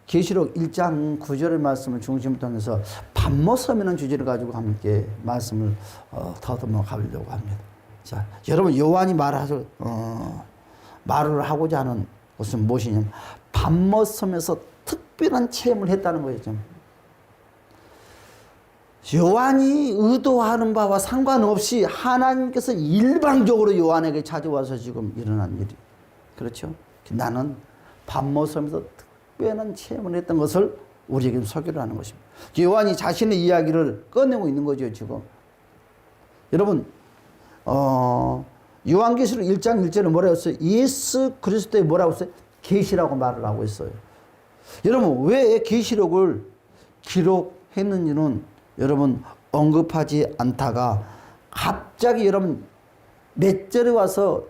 계시록 1장 9절의 말씀을 중심으로 통해서 밤모섬이라는 주제를 가지고 함께 말씀을 더듬어 가려고 합니다. 자, 여러분 요한이 말을 하고자 하는 것은 무엇이냐면 밤모섬에서 특별한 체험을 했다는 거죠. 요한이 의도하는 바와 상관없이 하나님께서 일방적으로 요한에게 찾아와서 지금 일어난 일이. 그렇죠? 나는 밤모섬에서 특별한 체험을 했던 것을 우리에게 소개를 하는 것입니다. 요한이 자신의 이야기를 꺼내고 있는 거죠, 지금. 여러분, 요한계시록 1장 1절에 뭐라고 했어요? 예수 그리스도의 뭐라고 했어요? 계시라고 말을 하고 있어요. 여러분, 왜 계시록을 기록했는지는 여러분 언급하지 않다가 갑자기 여러분 몇 절에 와서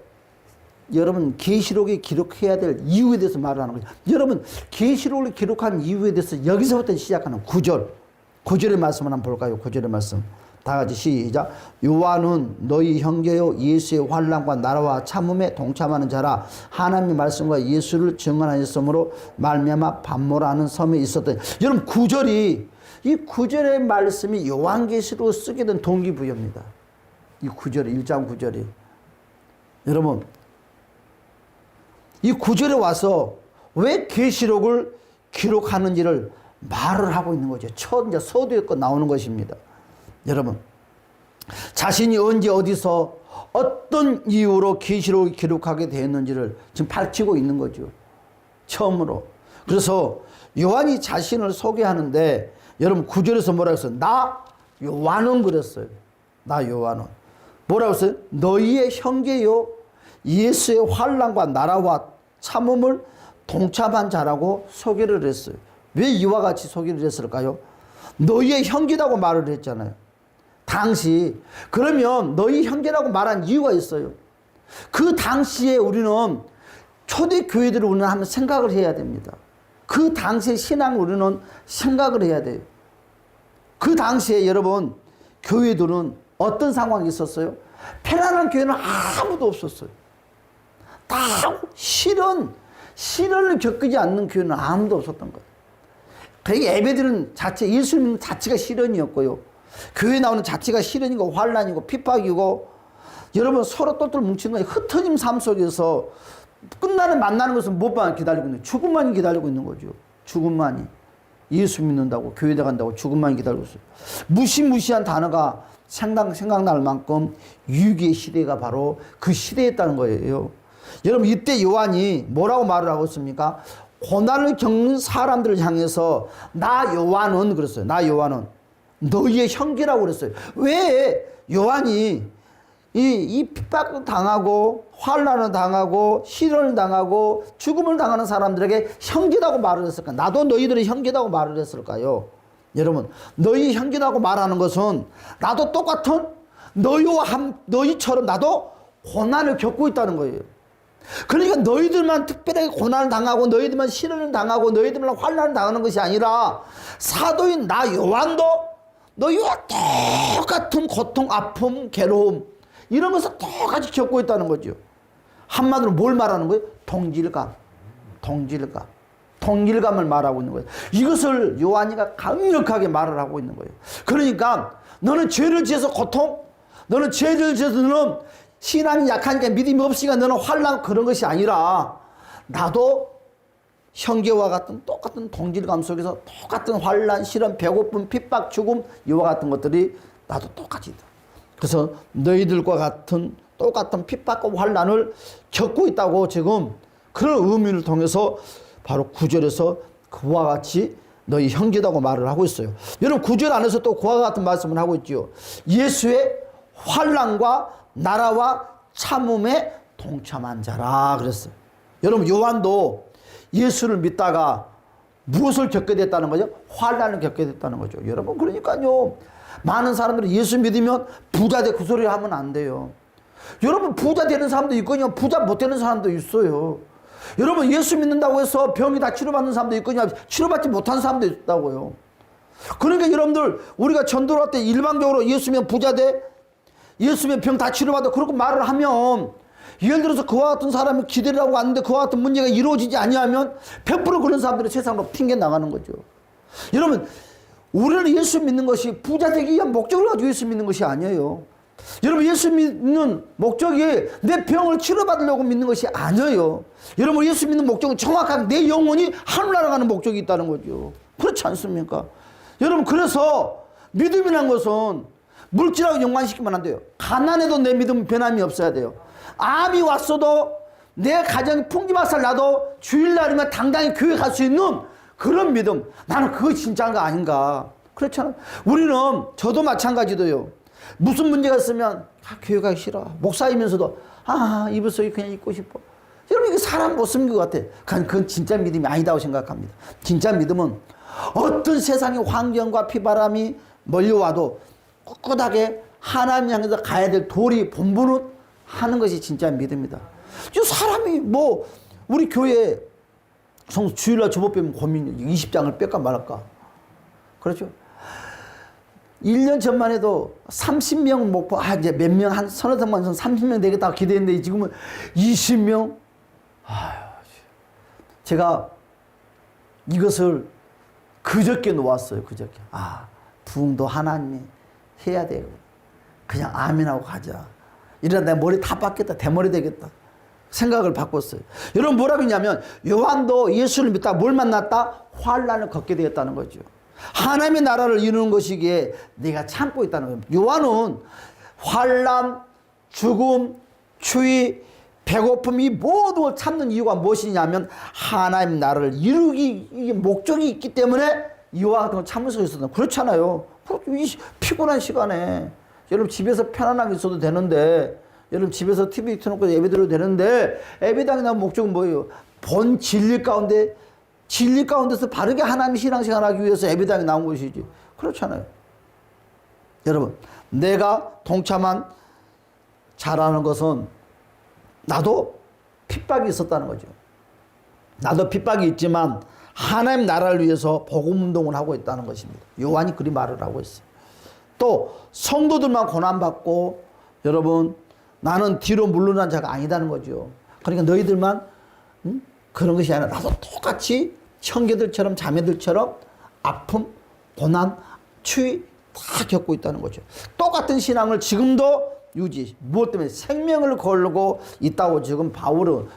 여러분 계시록에 기록해야 될 이유에 대해서 말을 하는 거예요. 여러분 계시록을 기록한 이유에 대해서 여기서부터 시작하는 9절의 말씀을 한번 볼까요? 9절의 말씀 다 같이 시작. 요한은 너희 형제요 예수의 환난과 나라와 참음에 동참하는 자라. 하나님의 말씀과 예수를 증언하였으므로 말미암아 밤모라는 섬에 있었던. 여러분 9절이 이 9절의 말씀이 요한계시록을 쓰게 된 동기부여입니다. 이 9절이 1장 9절이. 여러분 이 9절에 와서 왜 계시록을 기록하는지를 말을 하고 있는 거죠. 첫 이제 서두에 거 나오는 것입니다. 여러분 자신이 언제 어디서 어떤 이유로 계시록을 기록하게 되었는지를 지금 밝히고 있는 거죠. 처음으로. 그래서 요한이 자신을 소개하는데 여러분 9절에서 뭐라고 했어요? 나 요한은 그랬어요. 나 요한은. 뭐라고 했어요? 너희의 형제요 예수의 환난과 나라와 참음을 동참한 자라고 소개를 했어요. 왜 이와 같이 소개를 했을까요? 너희의 형제라고 말을 했잖아요. 당시. 그러면 너희 형제라고 말한 이유가 있어요. 그 당시에 우리는 초대교회들을 우리는 한번 생각을 해야 됩니다. 그 당시의 신앙을 우리는 생각을 해야 돼요. 그 당시에 여러분 교회들은 어떤 상황이 있었어요? 편안한 교회는 아무도 없었어요. 다 시련을 겪지 않는 교회는 아무도 없었던 거예요. 그러니까 예배드리는 자체, 예수 믿는 자체가 시련이었고요. 교회 나오는 자체가 시련이고 환난이고 핍박이고 여러분 서로 똘똘 뭉치는 거예요. 흩어진 삶 속에서 끝나는 만나는 것은 무엇만 기다리고 있는 거예요? 죽음만이 기다리고 있는 거죠. 죽음만이. 예수 믿는다고 교회 나간다고 죽음만이 기다리고 있어요. 무시무시한 단어가 생각날 만큼 위기의 시대가 바로 그 시대였다는 거예요. 여러분 이때 요한이 뭐라고 말을 하고 있습니까? 고난을 겪는 사람들을 향해서 나 요한은 그랬어요. 나 요한은 너희의 형제라고 그랬어요. 왜 요한이 이 핍박을 당하고 환난을 당하고 시련을 당하고 죽음을 당하는 사람들에게 형제라고 말을 했을까? 나도 너희들의 형제라고 말을 했을까요? 여러분 너희 형제라고 말하는 것은 나도 똑같은 너희처럼 나도 고난을 겪고 있다는 거예요. 그러니까 너희들만 특별하게 고난을 당하고 너희들만 시련을 당하고 너희들만 환난을 당하는 것이 아니라 사도인 나 요한도 너희와 똑같은 고통, 아픔, 괴로움 이런 것을 똑같이 겪고 있다는 거죠. 한마디로 뭘 말하는 거예요? 동질감을 말하고 있는 거예요. 이것을 요한이가 강력하게 말을 하고 있는 거예요. 그러니까 너는 죄를 지어서 고통, 너는 죄를 지어서 너는 신앙이 약하니까 믿음이 없으니까 너는 환난 그런 것이 아니라 나도 형제와 같은 똑같은 동질감 속에서 똑같은 환난, 시련, 배고픔, 핍박, 죽음 이와 같은 것들이 나도 똑같이 있다. 그래서 너희들과 같은 똑같은 핍박과 환난을 겪고 있다고 지금 그런 의미를 통해서 바로 9절에서 그와 같이 너희 형제다고 말을 하고 있어요. 여러분 9절 안에서 또 그와 같은 말씀을 하고 있죠. 예수의 환난과 나라와 참음에 동참한 자라 그랬어요. 여러분 요한도 예수를 믿다가 무엇을 겪게 됐다는 거죠? 환난을 겪게 됐다는 거죠. 여러분 그러니까요 많은 사람들이 예수 믿으면 부자 돼 그 소리 하면 안 돼요. 여러분 부자 되는 사람도 있거든요. 부자 못 되는 사람도 있어요. 여러분 예수 믿는다고 해서 병이 다 치료받는 사람도 있거든요. 치료받지 못한 사람도 있다고요. 그러니까 여러분들 우리가 전도를 할 때 일방적으로 예수 믿으면 부자 돼, 예수 믿으면 병 다 치료받아 그렇게 말을 하면 예를 들어서 그와 같은 사람이 기대를 하고 왔는데 그와 같은 문제가 이루어지지 아니하면 100% 그런 사람들이 세상으로 튕겨 나가는 거죠. 여러분, 우리는 예수 믿는 것이 부자 되기 위한 목적을 가지고 예수 믿는 것이 아니에요. 여러분, 예수 믿는 목적이 내 병을 치료받으려고 믿는 것이 아니에요. 여러분, 예수 믿는 목적은 정확하게 내 영혼이 하늘나라 가는 목적이 있다는 거죠. 그렇지 않습니까? 여러분, 그래서 믿음이란 것은 물질하고 연관시키면 안 돼요. 가난해도 내 믿음은 변함이 없어야 돼요. 암이 왔어도 내 가정이 풍기박살 나도 주일날이면 당당히 교회 갈 수 있는 그런 믿음. 나는 그거 진짜인 거 아닌가. 그렇잖아요. 우리는, 저도 마찬가지도요. 무슨 문제가 있으면 교회 가기 싫어. 목사이면서도 이불 속에 그냥 있고 싶어. 여러분, 이게 사람 못 숨긴 것 같아. 그건 진짜 믿음이 아니다고 생각합니다. 진짜 믿음은 어떤 세상의 환경과 피바람이 몰려와도 꿋꿋하게 하나님 향해서 가야 될 도리 본분은 하는 것이 진짜 믿음이다. 사람이 우리 교회 성수 주일날 주보 빼면 고민이죠. 20장을 뺄까 말할까. 그렇죠. 1년 전만 해도 30명 목표, 이제 몇 명, 한 서너 명만 30명 되겠다고 기대했는데 지금은 20명. 제가 이것을 그저께 놓았어요. 그저께. 부흥도 하나님이 해야 돼요. 그냥 아멘하고 가자. 이러다 내 머리 다 바뀌었다. 대머리 되겠다. 생각을 바꿨어요. 여러분, 뭐라고 했냐면 요한도 예수를 믿다 뭘 만났다? 환난을 겪게 되었다는 거죠. 하나님의 나라를 이루는 것이기에 내가 참고 있다는 거예요. 요한은 환난, 죽음, 추위, 배고픔 이 모든 걸 참는 이유가 무엇이냐면 하나님 나라를 이루기 목적이 있기 때문에 이와 같은 걸 참을 수 있었다. 그렇잖아요. 이 피곤한 시간에 여러분 집에서 편안하게 있어도 되는데, 여러분 집에서 TV 틀어놓고 예배 드려도 되는데, 예배당에 나온 목적은 뭐예요? 본 진리 가운데서 바르게 하나님 신앙생활 하기 위해서 예배당에 나온 것이지. 그렇잖아요. 여러분, 내가 동참한 잘하는 것은 나도 핍박이 있었다는 거죠. 나도 핍박이 있지만 하나님 나라를 위해서 복음운동을 하고 있다는 것입니다. 요한이 그리 말을 하고 있어요. 또 성도들만 고난받고, 여러분, 나는 뒤로 물러난 자가 아니다는 거죠. 그러니까 너희들만 그런 것이 아니라 나도 똑같이 형제들처럼 자매들처럼 아픔, 고난, 추위 다 겪고 있다는 거죠. 똑같은 신앙을 지금도 유지. 무엇 때문에? 생명을 걸고 있다고 지금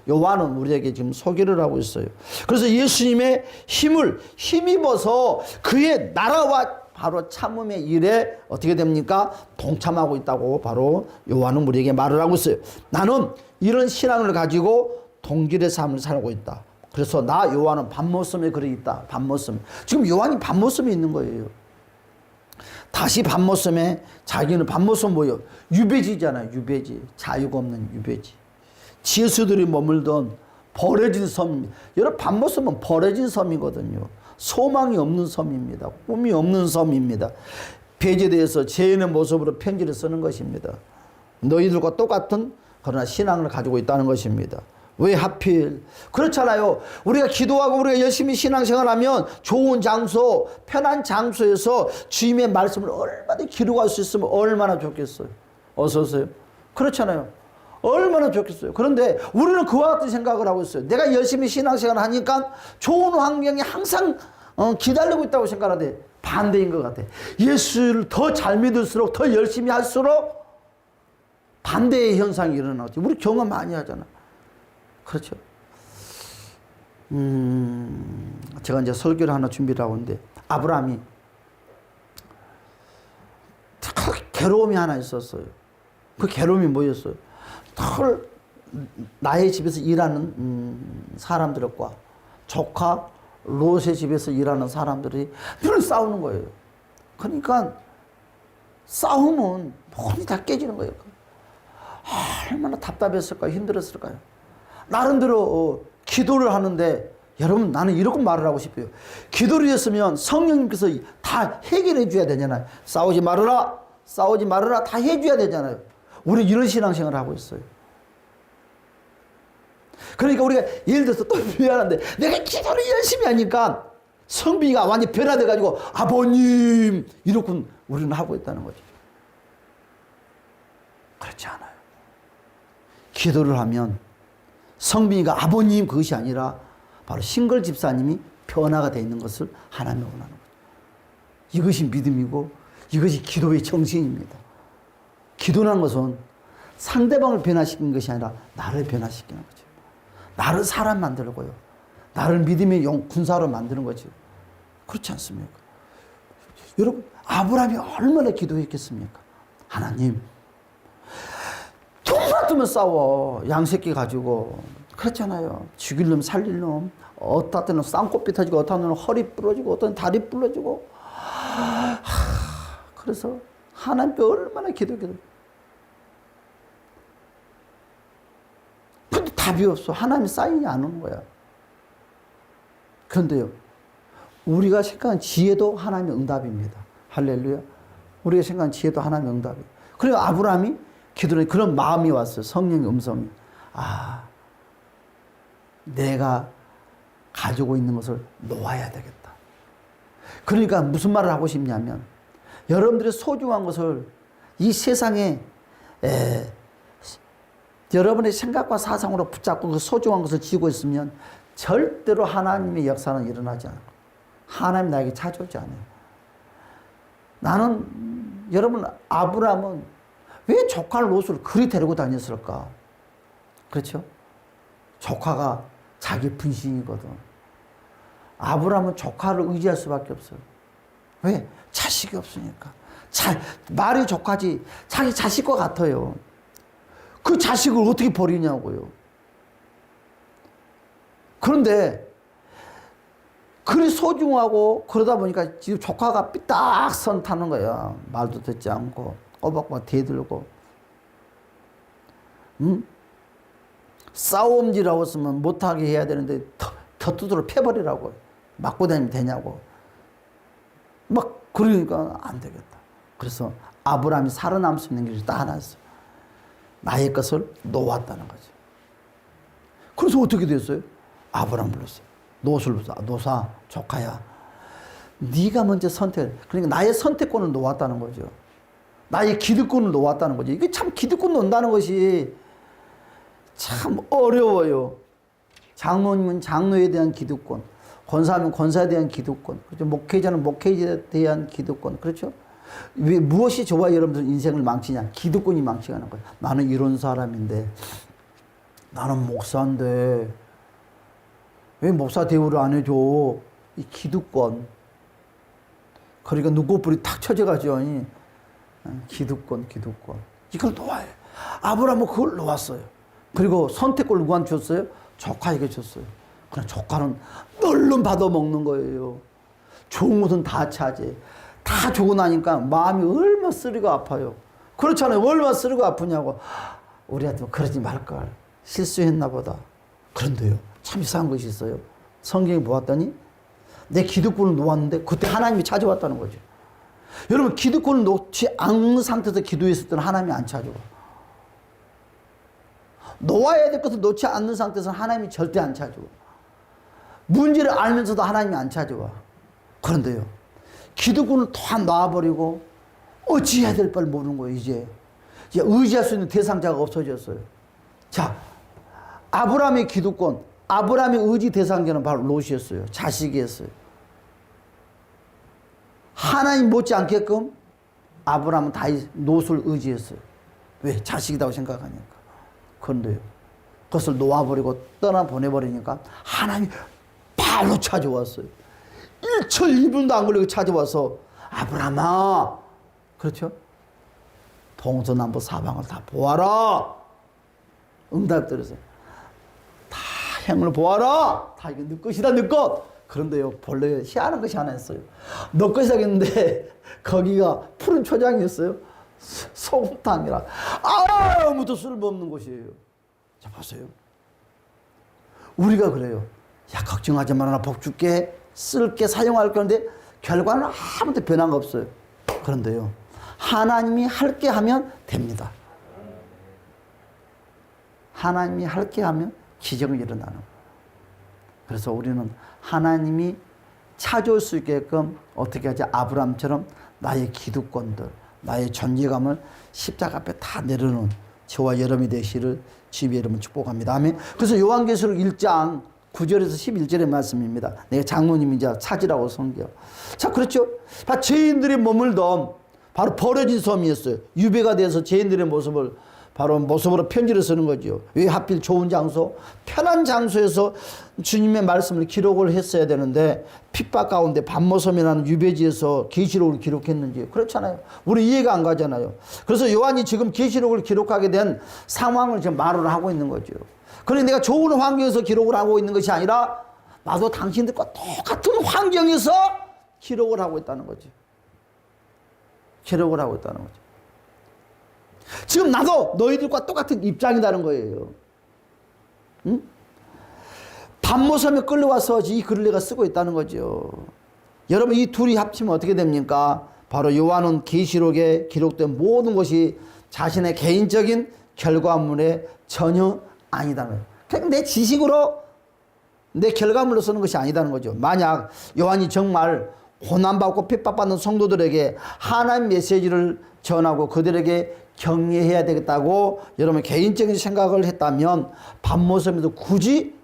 요한은 우리에게 지금 소개를 하고 있어요. 그래서 예수님의 힘입어서 그의 나라와 바로 참음의 일에 어떻게 됩니까? 동참하고 있다고 바로 요한은 우리에게 말을 하고 있어요. 나는 이런 신앙을 가지고 동질의 삶을 살고 있다. 그래서 나 요한은 밤모섬에 그래 있다. 밤모섬. 지금 요한이 밤모섬에 있는 거예요. 다시 밤모섬에, 자기는 밤모섬 뭐예요? 유배지잖아요. 유배지. 자유가 없는 유배지. 지수들이 머물던 버려진 섬입니다. 여러분, 밤모섬은 버려진 섬이거든요. 소망이 없는 섬입니다. 꿈이 없는 섬입니다. 배제되어서 죄인의 모습으로 편지를 쓰는 것입니다. 너희들과 똑같은 그러나 신앙을 가지고 있다는 것입니다. 왜 하필? 그렇잖아요. 우리가 기도하고 우리가 열심히 신앙생활하면 좋은 장소, 편한 장소에서 주님의 말씀을 얼마나 기록할 수 있으면 얼마나 좋겠어요. 어서 오세요. 그렇잖아요. 얼마나 좋겠어요. 그런데 우리는 그와 같은 생각을 하고 있어요. 내가 열심히 신앙생활을 하니까 좋은 환경이 항상 기다리고 있다고 생각하는데 반대인 것 같아. 예수를 더 잘 믿을수록, 더 열심히 할수록 반대의 현상이 일어나죠. 우리 경험 많이 하잖아. 그렇죠. 제가 이제 설교를 하나 준비를 하고 있는데, 아브라함이 괴로움이 하나 있었어요. 그 괴로움이 뭐였어요? 나의 집에서 일하는 사람들과 조카 롯의 집에서 일하는 사람들이 늘 싸우는 거예요. 그러니까 싸우면 몸이 다 깨지는 거예요. 얼마나 답답했을까요? 힘들었을까요? 나름대로 기도를 하는데, 여러분, 나는 이렇게 말을 하고 싶어요. 기도를 했으면 성령님께서 다 해결해 줘야 되잖아요. 싸우지 말아라 다 해줘야 되잖아요. 우리 이런 신앙생활을 하고 있어요. 그러니까 우리가 예를 들어서 또 미안한데, 내가 기도를 열심히 하니까 성비가 완전히 변화돼가지고 아버님 이렇게 우리는 하고 있다는 거죠. 그렇지 않아요. 기도를 하면 성빈이가 아버님 그것이 아니라 바로 싱글 집사님이 변화가 되어 있는 것을 하나님이 원하는 거죠. 이것이 믿음이고 이것이 기도의 정신입니다. 기도라는 것은 상대방을 변화시키는 것이 아니라 나를 변화시키는 거죠. 나를 사람 만들고요. 나를 믿음의 군사로 만드는 거죠. 그렇지 않습니까? 여러분, 아브라함이 얼마나 기도했겠습니까? 하나님, 돈만 뜨면 싸워. 양새끼 가지고. 그렇잖아요. 죽일 놈, 살릴 놈. 어떤 때는 쌍코피 터지고, 어떤 때는 허리 부러지고, 어떤 다리 부러지고. 그래서 하나님께 얼마나 기도했겠어요. 근데 답이 없어. 하나님이 사인이 안 오는 거야. 그런데요, 우리가 생각한 지혜도 하나님의 응답입니다. 할렐루야. 우리가 생각한 지혜도 하나님의 응답이에요. 그리고 아브라함이 기도는 그런 마음이 왔어요. 성령의 음성이. 아, 내가 가지고 있는 것을 놓아야 되겠다. 그러니까 무슨 말을 하고 싶냐면, 여러분들의 소중한 것을 이 세상에 여러분의 생각과 사상으로 붙잡고 그 소중한 것을 쥐고 있으면 절대로 하나님의 역사는 일어나지 않아요. 하나님 나에게 찾아오지 않아요. 나는, 여러분, 아브라함은 왜 조카 롯을 그리 데리고 다녔을까? 그렇죠? 조카가 자기 분신이거든. 아브라함은 조카를 의지할 수밖에 없어요. 왜? 자식이 없으니까. 말이 조카지 자기 자식과 같아요. 그 자식을 어떻게 버리냐고요. 그런데 그리 소중하고 그러다 보니까 지금 조카가 삐딱선 타는 거야. 말도 듣지 않고 꼬박꼬박 대들고. 싸움질하고 있으면 못하게 해야 되는데 더 두드러 패버리라고. 맞고 다니면 되냐고. 막 그러니까 안 되겠다. 그래서 아브라함이 살아남을 수 있는 길이 딱 하나 있어요. 나의 것을 놓았다는 거죠. 그래서 어떻게 됐어요? 아브라함 불렀어요. 롯을 불렀어. 롯아, 조카야, 네가 먼저 그러니까 나의 선택권을 놓았다는 거죠. 나의 기득권을 놓았다는 거죠. 이게 참 기득권 놓는다는 것이 참 어려워요. 장로님은 장로에 대한 기득권, 권사하면 권사에 대한 기득권, 그렇죠? 목회자는 목회자에 대한 기득권, 그렇죠? 왜, 무엇이 저와 여러분들 인생을 망치냐? 기득권이 망치는 거예요. 나는 이런 사람인데, 나는 목사인데, 왜 목사 대우를 안 해줘? 이 기득권. 그러니까 눈곱불이 탁 쳐져가지고, 기득권. 이걸 놓아요. 아브라함은 그걸 놓았어요. 그리고 선택권을 누구한테 줬어요? 조카에게 줬어요. 그러나 조카는 널름 받아먹는 거예요. 좋은 것은 다 차지. 다 주고 나니까 마음이 얼마나 쓰리고 아파요. 그렇잖아요. 얼마나 쓰리고 아프냐고. 우리한테 그러지 말걸. 실수했나 보다. 그런데요, 참 이상한 것이 있어요. 성경에 보았더니 내 기득권을 놓았는데 그때 하나님이 찾아왔다는 거죠. 여러분, 기득권을 놓지 않는 상태에서 기도했을 때는 하나님이 안 찾아와. 놓아야 될 것을 놓지 않는 상태에서는 하나님이 절대 안 찾아와. 문제를 알면서도 하나님이 안 찾아와. 그런데요, 기득권을 다 놔버리고 어찌해야 될 바를 모르는 거예요. 이제 의지할 수 있는 대상자가 없어졌어요. 자, 아브라함의 기득권, 아브라함의 의지 대상자는 바로 롯이었어요. 자식이었어요. 하나님 못지않게끔 아브라함은 다 롯을 의지했어요. 왜? 자식이라고 생각하니까. 그런데요, 그것을 놓아버리고 떠나보내버리니까 하나님이 바로 찾아왔어요. 1초 1분도 안 걸리고 찾아와서, 아브라함아, 그렇죠? 동서남북 사방을 다 보아라. 응답 들으세요. 다 행을 보아라. 다 이게 너 것이다, 너 것. 그런데요, 본래 희한한 것이 하나 있어요. 너 것이라고 했는데 거기가 푸른 초장이었어요. 소금탕이라 아무도 쓸모없는 곳이에요. 자, 보세요. 우리가 그래요. 야, 걱정하지 마라, 나 복 줄게, 쓸게, 사용할 건데 결과는 아무도 변화가 없어요. 그런데요, 하나님이 할게 하면 됩니다. 하나님이 할게 하면 기적이 일어나는 거예요. 그래서 우리는 하나님이 찾아올 수 있게끔 어떻게 하지? 아브라함처럼 나의 기득권들, 나의 존재감을 십자가 앞에 다 내려놓은 저와 여러분이 되시를 주님의 이름으로 축복합니다. 아멘. 그래서 요한계시록 1장 9절에서 11절의 말씀입니다. 내가 장로님이자 찾으라고 성경. 자, 그렇죠. 다 죄인들이 머물던 바로 버려진 섬이었어요. 유배가 돼서 죄인들의 모습으로 편지를 쓰는 거죠. 왜 하필 좋은 장소, 편한 장소에서 주님의 말씀을 기록을 했어야 되는데 핍박 가운데 반모섬이라는 유배지에서 계시록을 기록했는지 그렇잖아요. 우리 이해가 안 가잖아요. 그래서 요한이 지금 계시록을 기록하게 된 상황을 지금 말을 하고 있는 거죠. 그런데 내가 좋은 환경에서 기록을 하고 있는 것이 아니라 나도 당신들과 똑같은 환경에서 기록을 하고 있다는 거죠. 기록을 하고 있다는 거죠. 지금 나도 너희들과 똑같은 입장이라는 거예요. 응? 반모섬에 끌려와서 이 글을 내가 쓰고 있다는 거죠. 여러분, 이 둘이 합치면 어떻게 됩니까? 바로 요한은 계시록에 기록된 모든 것이 자신의 개인적인 결과물에 전혀 아니다는 거예요. 그냥 내 지식으로 내 결과물로 쓰는 것이 아니다는 거죠. 만약 요한이 정말 고난받고 핍박받는 성도들에게 하나님 메시지를 전하고 그들에게 격려해야 되겠다고 여러분 개인적인 생각을 했다면 반모섬에도 굳이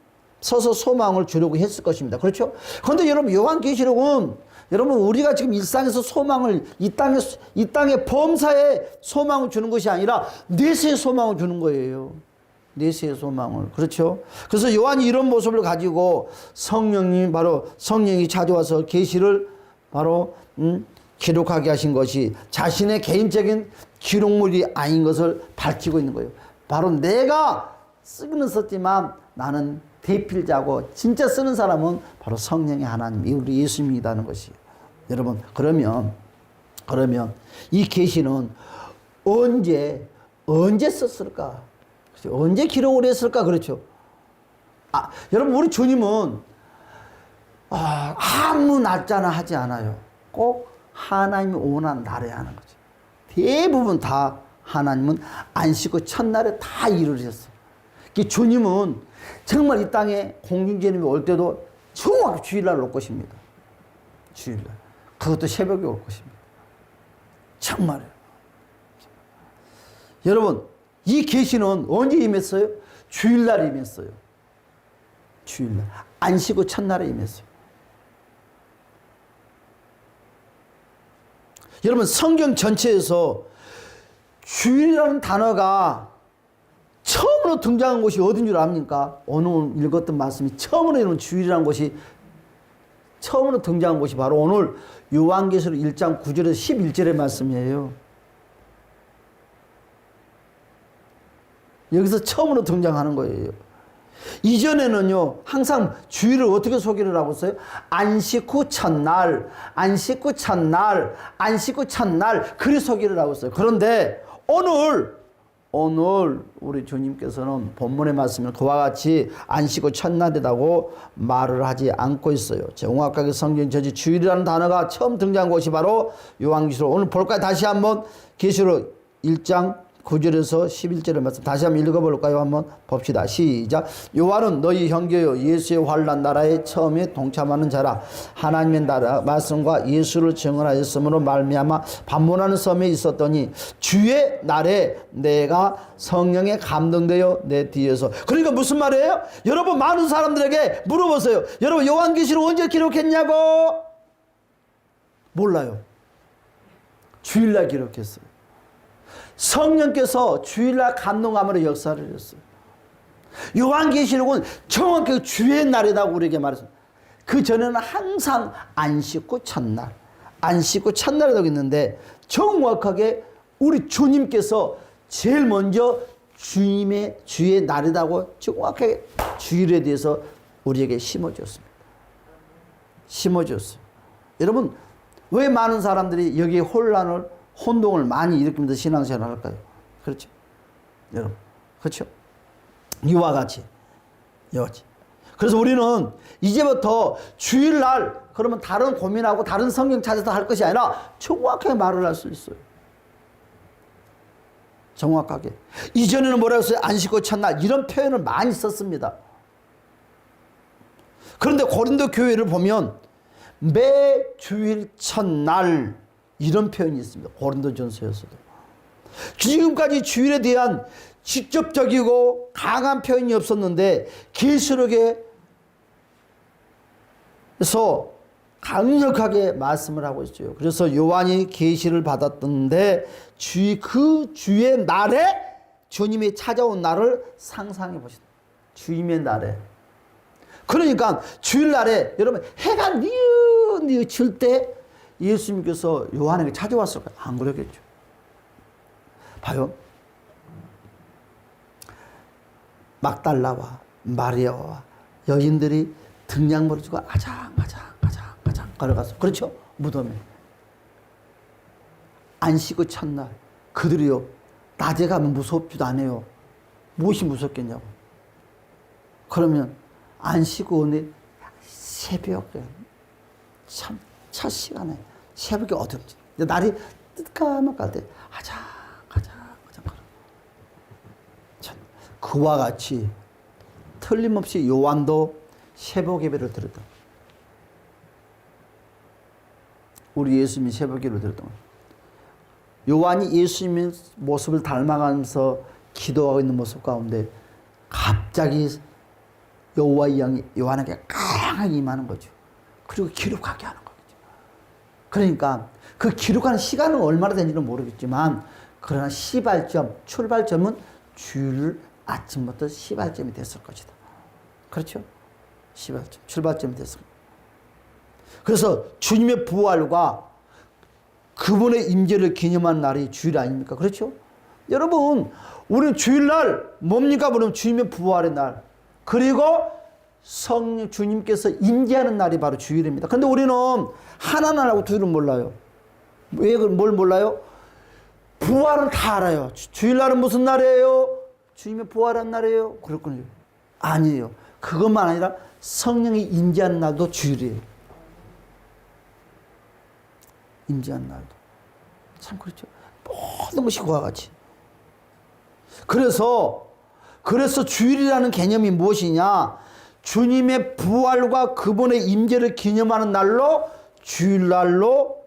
서서 소망을 주려고 했을 것입니다. 그렇죠? 그런데 여러분 요한계시록은 여러분 우리가 지금 일상에서 소망을 이 땅의 범사에 소망을 주는 것이 아니라 내세의 소망을 주는 거예요. 내세의 소망을. 그렇죠? 그래서 요한이 이런 모습을 가지고 성령이 찾아와서 계시를 바로 기록하게 하신 것이 자신의 개인적인 기록물이 아닌 것을 밝히고 있는 거예요. 바로 내가 쓰기는 썼지만 나는 대필자고 진짜 쓰는 사람은 바로 성령의 하나님, 우리 예수님이라는 것이에요. 여러분, 그러면 이 계시는 언제 썼을까? 그렇죠? 언제 기록을 했을까? 그렇죠? 여러분, 우리 주님은 아무 날짜나 하지 않아요. 꼭 하나님이 원하는 날에 하는 거죠. 대부분 다 하나님은 안식 후 첫날에 다 이루어졌어요. 주님은 정말 이 땅에 공중제님이 올 때도 정확히 주일날 올 것입니다. 주일날. 그것도 새벽에 올 것입니다. 정말요. 여러분, 이 계시는 언제 임했어요? 주일날 임했어요. 주일날. 안식 후 첫날에 임했어요. 여러분, 성경 전체에서 주일이라는 단어가 처음으로 등장한 곳이 어딘 줄 압니까? 오늘 읽었던 말씀이 처음으로 이런 주일이라는 것이 처음으로 등장한 곳이 바로 오늘 요한계시록 1장 9절에서 11절의 말씀이에요. 여기서 처음으로 등장하는 거예요. 이전에는요, 항상 주일을 어떻게 소개를 하고 있어요? 안식 후 첫날, 안식 후 첫날, 안식 후 첫날, 그리 소개를 하고 있어요. 그런데 오늘 우리 주님께서는 본문의 말씀을 그와 같이 안식 후 첫날이라고 말을 하지 않고 있어요. 정확하게 성경 전체 주일이라는 단어가 처음 등장한 곳이 바로 요한계시록. 오늘 볼까요? 다시 한번 계시록 1장 9절에서 11절의 말씀 다시 한번 읽어볼까요? 한번 봅시다. 시작. 요한은 너희 형제요 예수의 환난 나라에 처음에 동참하는 자라. 하나님의 나라 말씀과 예수를 증언하였으므로 말미암아 반문하는 섬에 있었더니 주의 날에 내가 성령에 감동되어 내 뒤에서. 그러니까 무슨 말이에요? 여러분, 많은 사람들에게 물어보세요. 여러분, 요한계시록 언제 기록했냐고? 몰라요. 주일날 기록했어요. 성령께서 주일날 감동함으로 역사를 했어요. 요한계시록은 정확히 주의 날이라고 우리에게 말했습니다. 그 전에는 항상 안식 후 첫날, 안식 후 첫날이라고 했는데 정확하게 우리 주님께서 제일 먼저 주의 날이라고 정확하게 주일에 대해서 우리에게 심어주었습니다. 심어주었어요. 여러분, 왜 많은 사람들이 여기에 혼동을 많이 일으키면서 신앙생활을 할까요? 그렇죠? 여러분, 그렇죠? 이와 같이. 그래서 우리는 이제부터 주일날 그러면 다른 고민하고 다른 성경 찾아서 할 것이 아니라 정확하게 말을 할 수 있어요. 정확하게. 이전에는 뭐라고 했어요? 안식 후 첫날 이런 표현을 많이 썼습니다. 그런데 고린도 교회를 보면 매 주일 첫날 이런 표현이 있습니다. 고린도전서에서도. 지금까지 주일에 대한 직접적이고 강한 표현이 없었는데 계시록에서 강력하게 말씀을 하고 있어요. 그래서 요한이 계시를 받았던데 그 주의 날에 주님이 찾아온 날을 상상해 보시다. 주님의 날에. 그러니까 주일날에 여러분 해가 뉘어질 때 예수님께서 요한에게 찾아왔을 거예요. 안 그러겠죠. 봐요. 막달라와 마리아와 여인들이 등량머리 주고 아장 걸어갔어. 그렇죠? 무덤에. 안식의 첫날 그들이요 낮에 가면 무섭지도 않아요. 무엇이 무섭겠냐고. 그러면 안식의 은혜 새벽에 참 첫 시간에 새벽에 어둡지. 날이 뜨까맣갈 때 아장 걸어. 그와 같이 틀림없이 요한도 새벽 예배를 드렸다. 우리 예수님이 새벽 예배를 드렸던 거예요. 요한이 예수님의 모습을 닮아가면서 기도하고 있는 모습 가운데 갑자기 여호와의 영이 요한에게 강하게 임하는 거죠. 그리고 기록하게 하는 거죠. 그러니까 그 기록하는 시간은 얼마나 되는지는 모르겠지만 그러나 출발점은 주일 아침부터 시발점이 됐을 것이다. 그렇죠? 시발점, 출발점이 됐을 것이다. 그래서 주님의 부활과 그분의 임재를 기념한 날이 주일 아닙니까? 그렇죠? 여러분, 우리는 주일날 뭡니까? 그러면 주님의 부활의 날. 그리고 주님께서 임재하는 날이 바로 주일입니다. 그런데 우리는 하나날하고 주일은 몰라요. 왜 뭘 몰라요? 부활은 다 알아요. 주일날은 무슨 날이에요? 주님의 부활한 날이에요? 그렇군요. 아니에요. 그것만 아니라 성령이 임재하는 날도 주일이에요. 임재하는 날도. 참 그렇죠. 모든 것이 그와 같이. 그래서 주일이라는 개념이 무엇이냐? 주님의 부활과 그분의 임재를 기념하는 날로 주일이라고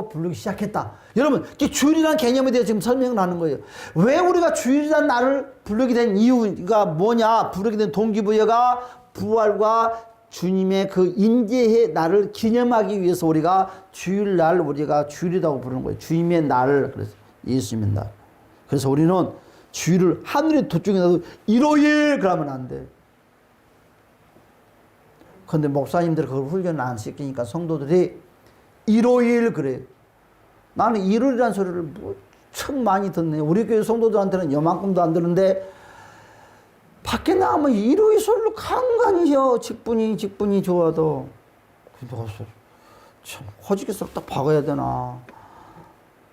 부르기 시작했다. 여러분, 주일이라는 개념에 대해서 지금 설명을 하는 거예요. 왜 우리가 주일이라는 날을 부르게 된 이유가 뭐냐? 부르게 된 동기부여가 부활과 주님의 그 임재의 날을 기념하기 위해서 우리가 주일날 우리가 주일이라고 부르는 거예요. 주님의 날, 그래서 예수님의 날. 그래서 우리는 주일을 하늘의 도쪽에 놔도 일요일 그러면 안 돼. 그런데 목사님들이 그걸 훈련을 안 시키니까 성도들이 일요일 그래요. 나는 일요일이라는 소리를 무척 많이 듣네. 우리 교회 성도들한테는 요만큼도 안 듣는데 밖에 나가면 일요일 소리를 간간히요. 직분이 좋아도. 참 허지게서 딱 박아야 되나.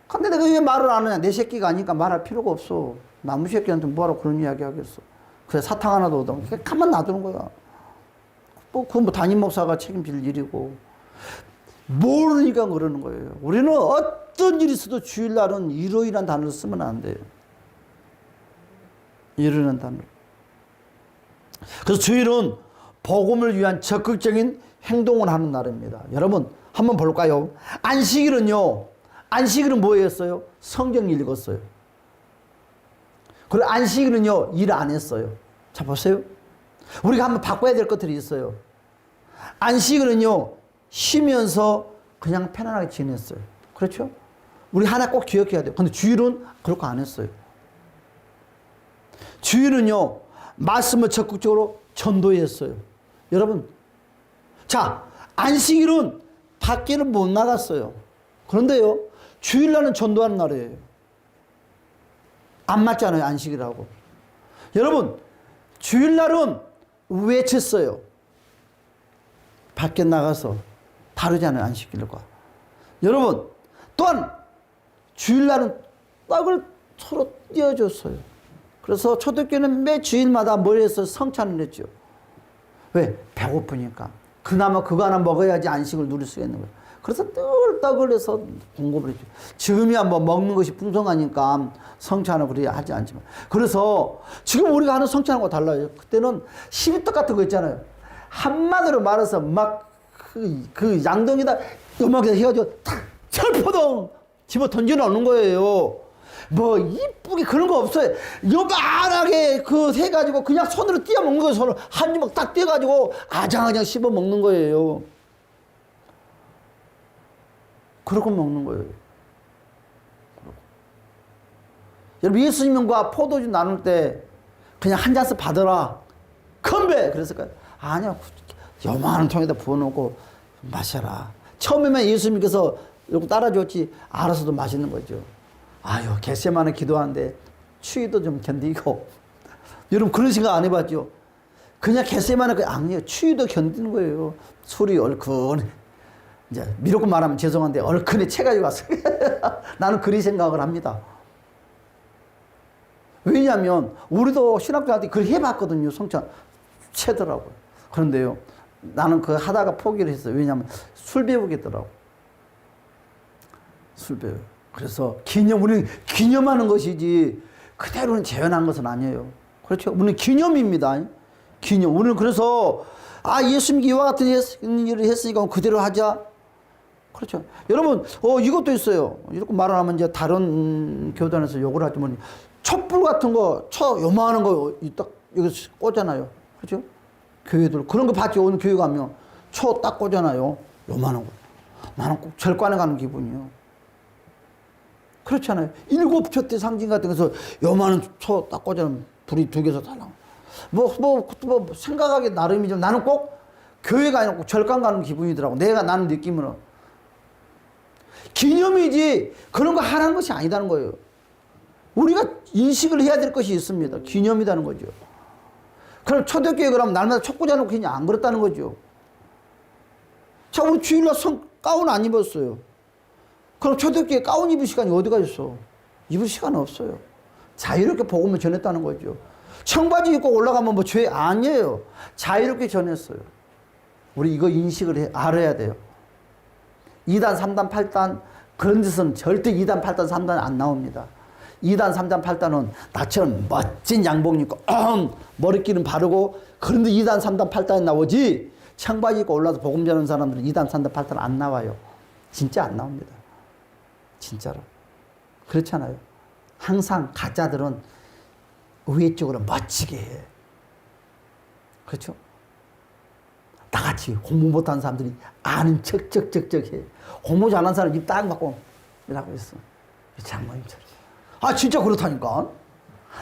근데 내가 왜 말을 안 하냐. 내 새끼가 아니까 말할 필요가 없어. 나무 새끼한테 뭐하러 그런 이야기 하겠어. 그래 사탕 하나도 얻어. 가만 놔두는 거야. 그건 담임 목사가 책임질 일이고. 모르니까 그러는 거예요. 우리는 어떤 일이 있어도 주일날은 일요일이라는 단어를 쓰면 안 돼요. 일요일이라는 단어. 그래서 주일은 복음을 위한 적극적인 행동을 하는 날입니다. 여러분 한번 볼까요? 안식일은요. 안식일은 뭐였어요? 성경 읽었어요. 그리고 안식일은요. 일 안 했어요. 자 보세요. 우리가 한번 바꿔야 될 것들이 있어요. 안식일은요. 쉬면서 그냥 편안하게 지냈어요. 그렇죠? 우리 하나 꼭 기억해야 돼요. 근데 주일은 그렇게 안 했어요. 주일은요. 말씀을 적극적으로 전도했어요. 여러분, 자, 안식일은 밖에는 못 나갔어요. 그런데요, 주일날은 전도하는 날이에요. 안 맞잖아요, 안식일하고. 여러분, 주일날은 외쳤어요. 밖에 나가서 다르잖아요, 안식일과. 여러분, 또한 주일날은 떡을 서로 띄워줬어요. 그래서 초대교회는 매 주일마다 뭘 했어요? 성찬을 했죠. 왜? 배고프니까. 그나마 그거 하나 먹어야지 안식을 누릴 수가 있는 거예요. 그래서 늘 떡을 해서 공급을 했죠. 지금이야 뭐 먹는 것이 풍성하니까 성찬을 그리 하지 않지만. 그래서 지금 우리가 하는 성찬하고 달라요. 그때는 12떡 같은 거 있잖아요. 한마디로 말해서 막 그 양동이다 음악에서 해가지고 탁 철포동 집어 던져 놓는 거예요. 뭐 이쁘게 그런 거 없어요. 요만하게 그 해가지고 그냥 손으로 띄어 먹는 거예요. 손으로 한 주먹 딱 띄어가지고 아장아장 씹어 먹는 거예요. 그러고 먹는 거예요. 여러분 예수님과 포도주 나눌 때 그냥 한 잔씩 받아라. 건배! 그랬을까요? 아니요. 요만한 통에다 부어놓고 마셔라. 처음에만 예수님께서 이렇게 따라줬지 알아서도 마시는 거죠. 아유 겟세마네 기도하는데 추위도 좀 견디고 여러분 그런 생각 안 해봤죠? 그냥 겟세마네 아니에요. 추위도 견디는 거예요. 술이 얼큰해. 이제 미롭고 말하면 죄송한데 얼큰해 채가지고 왔어요. 나는 그리 생각을 합니다. 왜냐하면 우리도 신학자한테 그걸 해봤거든요. 성찬 채더라고요. 그런데요 나는 그 하다가 포기를 했어요. 왜냐하면 술 배우겠더라고. 술 배우. 그래서 우리는 기념하는 것이지 그대로는 재현한 것은 아니에요. 그렇죠? 우리는 기념입니다. 기념. 우리는 그래서 예수님이 이와 같은 일을 했으니까 그대로 하자. 그렇죠. 여러분 이것도 있어요. 이렇게 말을 하면 이제 다른 교단에서 욕을 하지만 촛불 같은 거 요만한 거 딱 여기 꽂잖아요. 그렇죠? 교회들 그런 거 봤죠. 오늘 교회 가면 초 딱 꽂잖아요. 요만한 거. 나는 꼭 절관에 가는 기분이요. 그렇잖아요. 7초 때 상징 같은 거서 요만한 초 딱 꽂으면 불이 2개서 달라. 뭐 생각하기 나름이죠. 나는 꼭 교회가 아니라 꼭 절관 가는 기분이더라고. 나는 느낌으로. 기념이지 그런 거 하라는 것이 아니다는 거예요. 우리가 인식을 해야 될 것이 있습니다. 기념이라는 거죠. 그럼 초대교회 그러면 날마다 촉구자 놓고 그냥 안 그렇다는 거죠. 자, 우리 주일날 가운 안 입었어요. 그럼 초대교회 가운 입을 시간이 어디가 있어? 입을 시간 없어요. 자유롭게 복음을 전했다는 거죠. 청바지 입고 올라가면 뭐 죄 아니에요. 자유롭게 전했어요. 우리 이거 인식을 알아야 돼요. 2단, 3단, 8단 그런 데서는 절대 2단, 8단, 3단 안 나옵니다. 2단, 3단, 8단은 나처럼 멋진 양복 입고 머리끼는 바르고 그런데 2단, 3단, 8단이 나오지 청바지 입고 올라서 복음 전하는 사람들은 2단, 3단, 8단 안 나와요. 진짜 안 나옵니다. 진짜로. 그렇잖아요. 항상 가짜들은 위에 쪽으로 멋지게 해. 그렇죠? 나같이 공부 못하는 사람들이 아는 척척척척 해. 공부 잘하는 사람 입 딱 막고 이러고 있어. 장모님처럼. 진짜 그렇다니까.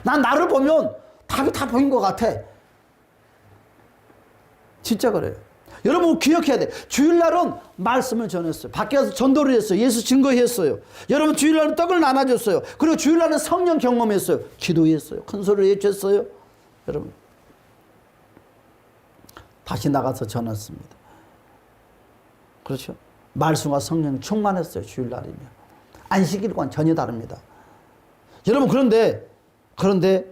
난 나를 보면 답이 다 보인 것 같아. 진짜 그래요. 여러분 기억해야 돼. 주일날은 말씀을 전했어요. 밖에 가서 전도를 했어요. 예수 증거했어요. 여러분 주일날은 떡을 나눠줬어요. 그리고 주일날은 성령 경험했어요. 기도했어요. 큰 소리를 외쳤어요. 여러분 다시 나가서 전했습니다. 그렇죠? 말씀과 성령 충만했어요. 주일날이면. 안식일과는 전혀 다릅니다. 여러분 그런데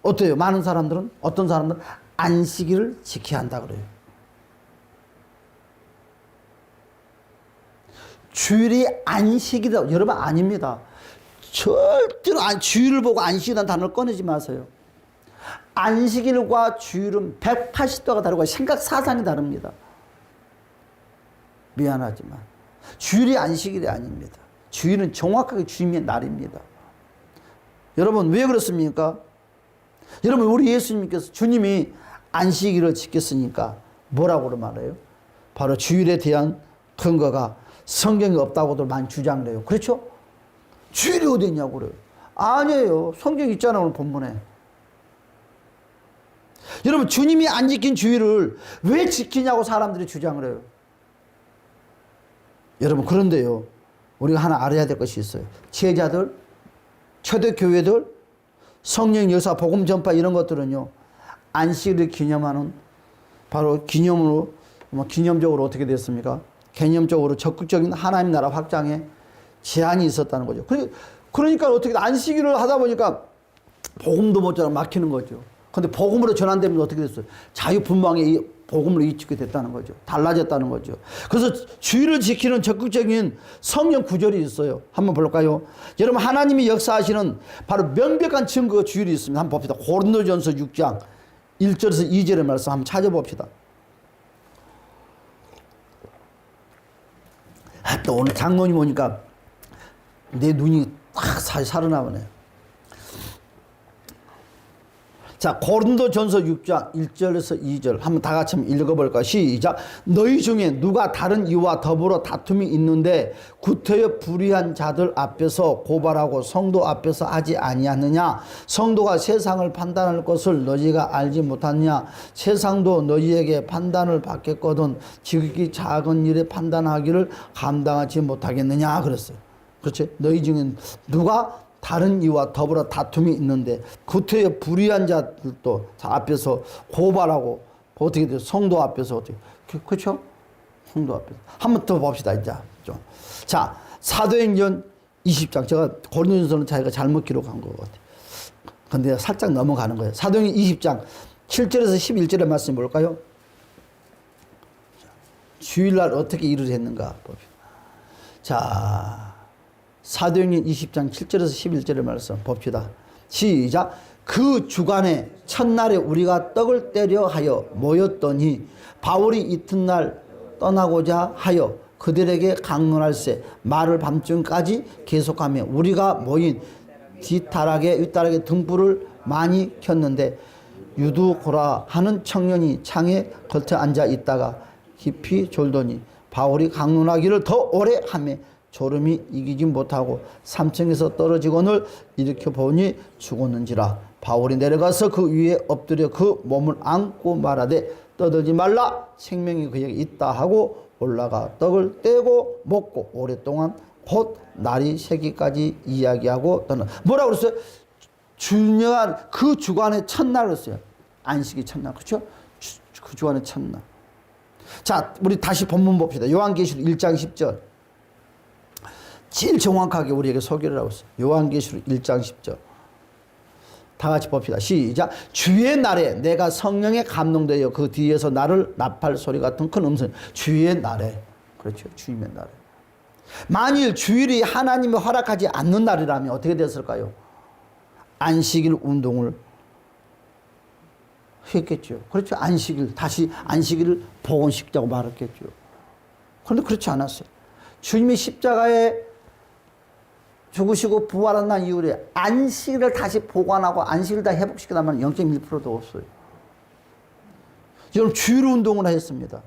어때요? 많은 사람들은 어떤 사람들은 안식일을 지켜야 한다 그래요. 주일이 안식이다. 여러분 아닙니다. 절대로 주일을 보고 안식이라는 단어를 꺼내지 마세요. 안식일과 주일은 180도가 다르고 생각 사상이 다릅니다. 미안하지만 주일이 안식일이 아닙니다. 주일은 정확하게 주님의 날입니다. 여러분 왜 그렇습니까? 여러분 우리 예수님께서 주님이 안식일을 지켰으니까 뭐라고 말해요? 바로 주일에 대한 근거가 성경에 없다고도 많이 주장을 해요. 그렇죠? 주일이 어디 있냐고 그래요. 아니에요. 성경 있잖아요. 오늘 본문에. 여러분 주님이 안 지킨 주일을 왜 지키냐고 사람들이 주장을 해요. 여러분 그런데요. 우리가 하나 알아야 될 것이 있어요. 제자들, 초대교회들, 성령 역사, 복음 전파 이런 것들은요. 안식일을 기념하는 바로 기념적으로 어떻게 됐습니까? 개념적으로 적극적인 하나님 나라 확장에 제한이 있었다는 거죠. 그러니까 어떻게 안식일을 하다 보니까 복음도 모자라 막히는 거죠. 그런데 복음으로 전환되면 어떻게 됐어요? 자유분방의 복음으로 이치게 됐다는 거죠. 달라졌다는 거죠. 그래서 주일을 지키는 적극적인 성령 구절이 있어요. 한번 볼까요? 여러분 하나님이 역사하시는 바로 명백한 증거가 주일이 있습니다. 한번 봅시다. 고린도전서 6장 1절에서 2절의 말씀 한번 찾아봅시다. 또 오늘 장로님 오니까 내 눈이 딱 살아나오네. 자, 고린도전서 6장 1절에서 2절 한번 다 같이 한번 읽어볼까요? 시작. 너희 중에 누가 다른 이와 더불어 다툼이 있는데 구태여 불의한 자들 앞에서 고발하고 성도 앞에서 하지 아니하느냐? 성도가 세상을 판단할 것을 너희가 알지 못하느냐? 세상도 너희에게 판단을 받겠거든 지극히 작은 일에 판단하기를 감당하지 못하겠느냐? 그랬어요. 그렇지? 너희 중에 누가 다른 이와 더불어 다툼이 있는데 구태여 불의한 자들도 앞에서 고발하고 어떻게 돼요? 성도 앞에서 어떻게, 그렇죠? 성도 앞에서 한번 더 봅시다. 이제 좀. 자, 사도행전 20장 제가 고린도전서는 자기가 잘못 기록한 것 같아요. 근데 살짝 넘어가는 거예요. 사도행전 20장 7절에서 11절의 말씀 볼까요? 주일날 어떻게 일을 했는가 봅시다. 자, 사도행전 20장 7절에서 11절의 말씀 봅시다. 시작. 그 주간에 첫날에 우리가 떡을 떼려 하여 모였더니 바울이 이튿날 떠나고자 하여 그들에게 강론할세 말을 밤중까지 계속하며 우리가 모인 윗다락에 등불을 많이 켰는데 유두고라 하는 청년이 창에 겉에 앉아 있다가 깊이 졸더니 바울이 강론하기를 더 오래 하며 졸음이 이기지 못하고 3층에서 떨어지고는 일으켜 보니 죽었는지라. 바울이 내려가서 그 위에 엎드려 그 몸을 안고 말하되 떠들지 말라 생명이 그에게 있다 하고 올라가 떡을 떼고 먹고 오랫동안 곧 날이 새기까지 이야기하고 떠나. 뭐라고 그랬어요? 중요한 그 주간의 첫날 그랬어요. 안식이 첫날. 그렇죠? 그 주간의 첫날. 자, 우리 다시 본문 봅시다. 요한계시록 1장 10절. 제일 정확하게 우리에게 소개를 하고 있어요. 요한계시록 1장 10절. 다 같이 봅시다. 시작. 주의 날에 내가 성령에 감동되어 그 뒤에서 나를 나팔 소리 같은 큰 음성. 주의 날에. 그렇죠. 주님의 날에. 만일 주일이 하나님이 허락하지 않는 날이라면 어떻게 됐을까요? 안식일 운동을 했겠죠. 그렇죠. 안식일, 다시 안식일을 복원시키자고 말했겠죠. 그런데 그렇지 않았어요. 주님이 십자가에 죽으시고 부활한 날 이후에 안식일을 다시 보관하고 안식일을 다 회복시키다면 0.1%도 없어요. 여러분 주일 운동을 했습니다.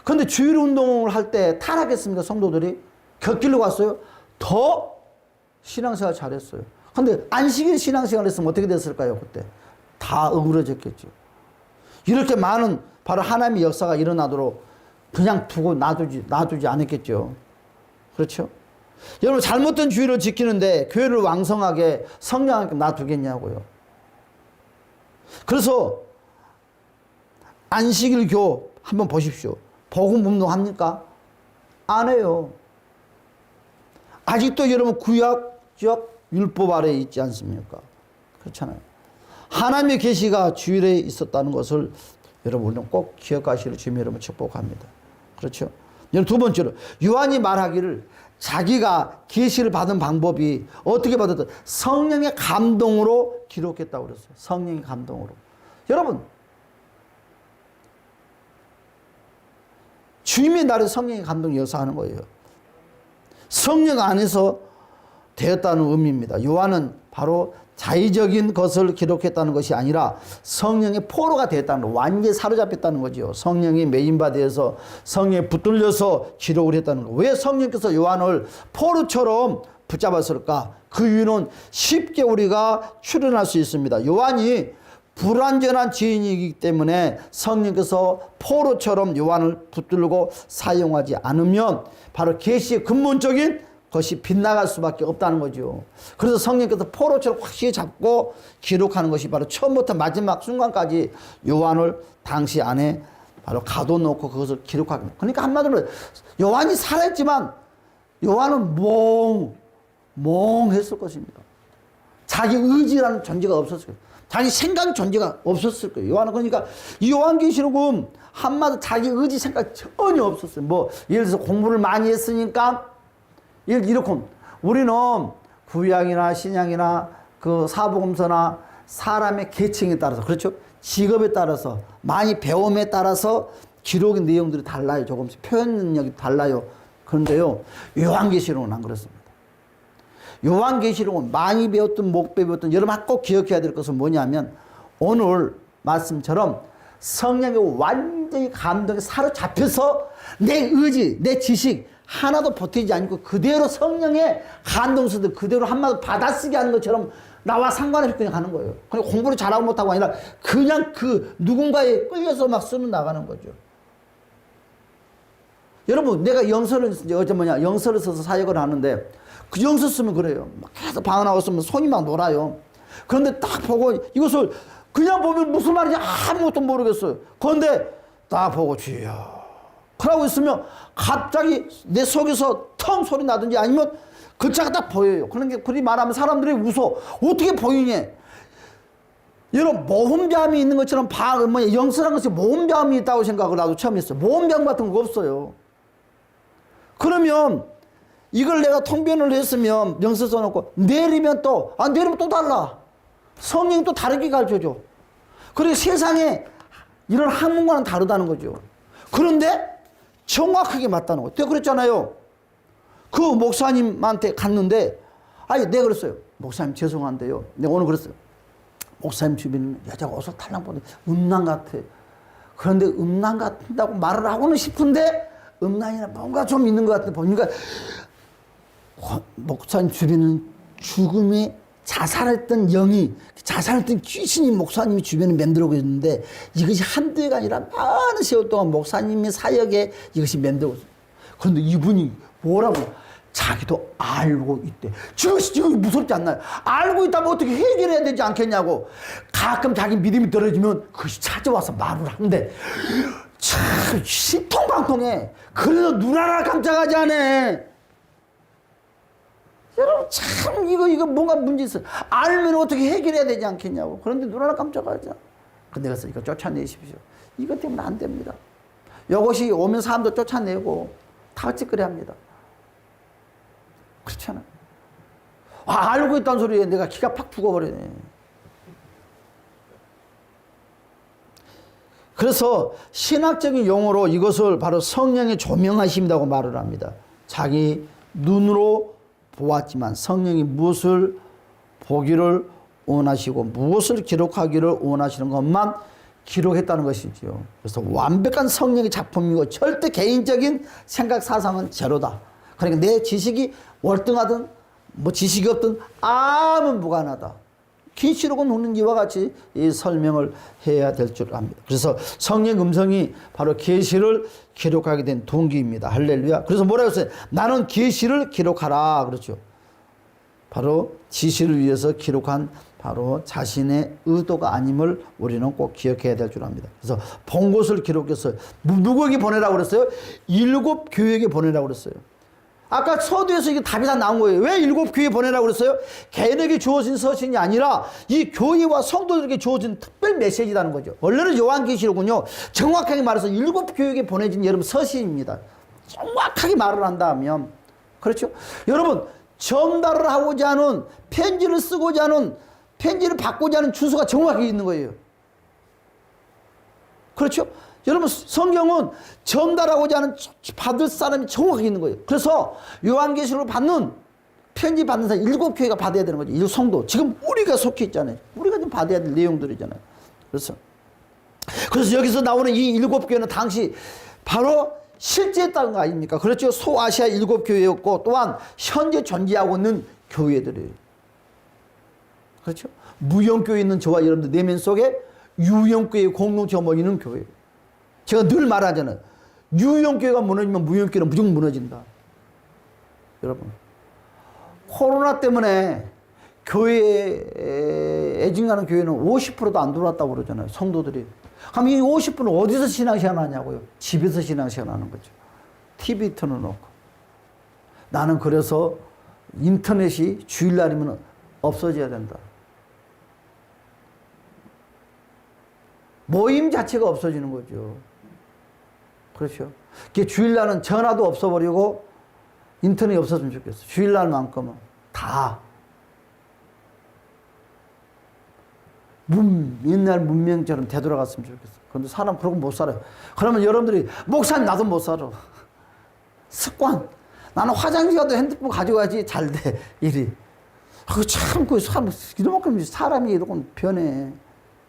그런데 주일 운동을 할 때 타락했습니다. 성도들이 곁길로 갔어요. 더 신앙생활 잘했어요. 그런데 안식일 신앙생활 했으면 어떻게 됐을까요? 그때 다 어그러졌겠죠. 이렇게 많은 바로 하나님의 역사가 일어나도록 그냥 두고 놔두지 않았겠죠. 그렇죠? 여러분 잘못된 주의를 지키는데 교회를 왕성하게 성령하게 놔두겠냐고요. 그래서 안식일 교 한번 보십시오. 복음 운동합니까? 안 해요. 아직도 여러분 구약적 율법 아래에 있지 않습니까? 그렇잖아요. 하나님의 계시가 주일에 있었다는 것을 여러분 우리는 꼭 기억하시기를 주님 여러분 축복합니다. 그렇죠? 두 번째로 요한이 말하기를 자기가 계시를 받은 방법이 어떻게 받았다? 성령의 감동으로 기록했다고 그랬어요. 성령의 감동으로. 여러분 주님의 날에 성령의 감동이 역사하는 거예요. 성령 안에서 되었다는 의미입니다. 요한은 바로 자의적인 것을 기록했다는 것이 아니라 성령의 포로가 되었다는 거, 완전히 사로잡혔다는 거죠. 성령이 메인바디에서 성령에 붙들려서 기록을 했다는 거. 왜 성령께서 요한을 포로처럼 붙잡았을까? 그 이유는 쉽게 우리가 추론할 수 있습니다. 요한이 불완전한 지인이기 때문에 성령께서 포로처럼 요한을 붙들고 사용하지 않으면 바로 계시의 근본적인 것이 빗나갈 수밖에 없다는 거죠. 그래서 성령께서 포로처럼 확실히 잡고 기록하는 것이 바로 처음부터 마지막 순간까지 요한을 당시 안에 바로 가둬놓고 그것을 기록하게. 그러니까 한마디로 요한이 살았지만 요한은 멍했을 것입니다. 자기 의지라는 존재가 없었을 거예요. 자기 생각 존재가 없었을 거예요. 요한은 그러니까 이 요한계시록은 한마디로 자기 의지 생각 전혀 없었어요. 뭐 예를 들어서 공부를 많이 했으니까 이렇게 우리는 구약이나 신약이나 그 사복음서나 사람의 계층에 따라서 그렇죠? 직업에 따라서 많이 배움에 따라서 기록의 내용들이 달라요. 조금씩 표현 능력이 달라요. 그런데요 요한계시록은 안 그렇습니다. 요한계시록은 많이 배웠든 못 배웠든 여러분 꼭 기억해야 될 것은 뭐냐면 오늘 말씀처럼 성령의 완전히 감동에 사로잡혀서 내 의지, 내 지식 하나도 보태지 않고 그대로 성령의 감동서들 그대로 한마디 받아쓰게 하는 것처럼 나와 상관없이 그냥 하는 거예요. 그냥 공부를 잘하고 못하고 아니라 그냥 그 누군가에 끌려서 막 쓰는 나가는 거죠. 여러분 내가 영서를 영서를 써서 사역을 하는데 그 영서 쓰면 그래요. 막 계속 방언하고 쓰면 손이 막 놀아요. 그런데 딱 보고 이것을 그냥 보면 무슨 말인지 아무것도 모르겠어요. 그런데 딱 보고 주여 그러고 있으면 갑자기 내 속에서 텅 소리 나든지 아니면 글자가 딱 보여요. 그러니까 그리 말하면 사람들이 웃어. 어떻게 보이냐? 여러분 모험잠이 있는 것처럼 영서란 것이 모험잠이 있다고 생각을 나도 처음 했어요. 모험잠 같은 거 없어요. 그러면 이걸 내가 통변을 했으면 영서 써놓고 내리면 또 달라. 성령이 또 다르게 가르쳐줘. 그리고 세상에 이런 학문과는 다르다는 거죠. 그런데 정확하게 맞다는 거예요. 내가 그랬잖아요. 그 목사님한테 갔는데 내가 그랬어요. 목사님 죄송한데요. 내가 오늘 그랬어요. 목사님 주변에 여자가 어서 탈랑 보는데 음란 같아. 그런데 음란 같다고 말을 하고는 싶은데 음란이나 뭔가 좀 있는 것 같은데 보니까 목사님 주변은 죽음에 자살했던 자살했던 귀신이 목사님이 주변에 맴돌고 있는데 이것이 한두 해가 아니라 많은 세월 동안 목사님의 사역에 이것이 맴돌고 있어요. 그런데 이분이 뭐라고 자기도 알고 있대. 지금 무섭지 않나요? 알고 있다면 어떻게 해결해야 되지 않겠냐고. 가끔 자기 믿음이 떨어지면 그것이 찾아와서 말을 한대. 참 신통방통해. 그래도 눈 하나 깜짝하지 않아. 여러분 참 이거 뭔가 문제 있어. 알면 어떻게 해결해야 되지 않겠냐고. 그런데 눈 하나 깜짝하지 않아. 근데 그래서 이거 쫓아내십시오. 이것 때문에 안 됩니다. 이것이 오면 사람도 쫓아내고 다 같이 그래야 합니다. 그렇잖아. 알고 있다는 소리에 내가 기가 팍 죽어버리네. 그래서 신학적인 용어로 이것을 바로 성령의 조명하심이라고 말을 합니다. 자기 눈으로 보았지만 성령이 무엇을 보기를 원하시고 무엇을 기록하기를 원하시는 것만 기록했다는 것이죠. 그래서 완벽한 성령의 작품이고 절대 개인적인 생각 사상은 제로다. 그러니까 내 지식이 월등하든 지식이 없든 아무 무관하다. 계시록은 오는 이와 같이 이 설명을 해야 될 줄 압니다. 그래서 성령 음성이 바로 계시를 기록하게 된 동기입니다. 할렐루야. 그래서 뭐라고 했어요? 나는 계시를 기록하라. 그렇죠. 바로 지시를 위해서 기록한 바로 자신의 의도가 아님을 우리는 꼭 기억해야 될 줄 압니다. 그래서 본 것을 기록해서 누구에게 보내라고 그랬어요? 7 교회에게 보내라고 그랬어요. 아까 서두에서 이게 답이 다 나온 거예요. 왜 7 교회 보내라고 그랬어요? 개인에게 주어진 서신이 아니라 이 교회와 성도들에게 주어진 특별 메시지라는 거죠. 원래는 요한계시록은요, 정확하게 말해서 7 교회에게 보내진 여러분 서신입니다. 정확하게 말을 한다면, 그렇죠? 여러분, 전달을 하고자 하는, 편지를 쓰고자 하는, 편지를 받고자 하는 주소가 정확하게 있는 거예요. 그렇죠? 여러분 성경은 전달하고자 하는 받을 사람이 정확하게 있는 거예요. 그래서 요한계시록을 받는 편지 받는 사람 7 교회가 받아야 되는 거죠. 7 성도. 지금 우리가 속해 있잖아요. 우리가 좀 받아야 될 내용들이잖아요. 그래서 여기서 나오는 이 7 교회는 당시 바로 실제했다는 거 아닙니까? 그렇죠. 소아시아 7 교회였고 또한 현재 존재하고 있는 교회들이에요. 그렇죠. 무형교회 있는 저와 여러분들 내면 속에 유형교회 공동체가 모이는 교회예요. 제가 늘 말하잖아요. 유형교회가 무너지면 무형교회는 무조건 무너진다. 여러분 코로나 때문에 교회에 애증하는 교회는 50%도 안 들어왔다고 그러잖아요. 성도들이. 그럼 이 50%는 어디서 신앙시간 하냐고요? 집에서 신앙시간 하는 거죠. TV 틀어놓고. 나는 그래서 인터넷이 주일날이면 없어져야 된다. 모임 자체가 없어지는 거죠. 그렇죠. 주일날은 전화도 없어버리고 인터넷이 없었으면 좋겠어. 주일날만큼은 다 옛날 문명처럼 되돌아갔으면 좋겠어. 그런데 사람 그러고 못 살아요. 그러면 여러분들이 목사님 나도 못 살아. 습관. 나는 화장실 가도 핸드폰 가져가야지 잘 돼. 일이. 참, 그 사람, 이만큼 사람이 이렇게 변해요,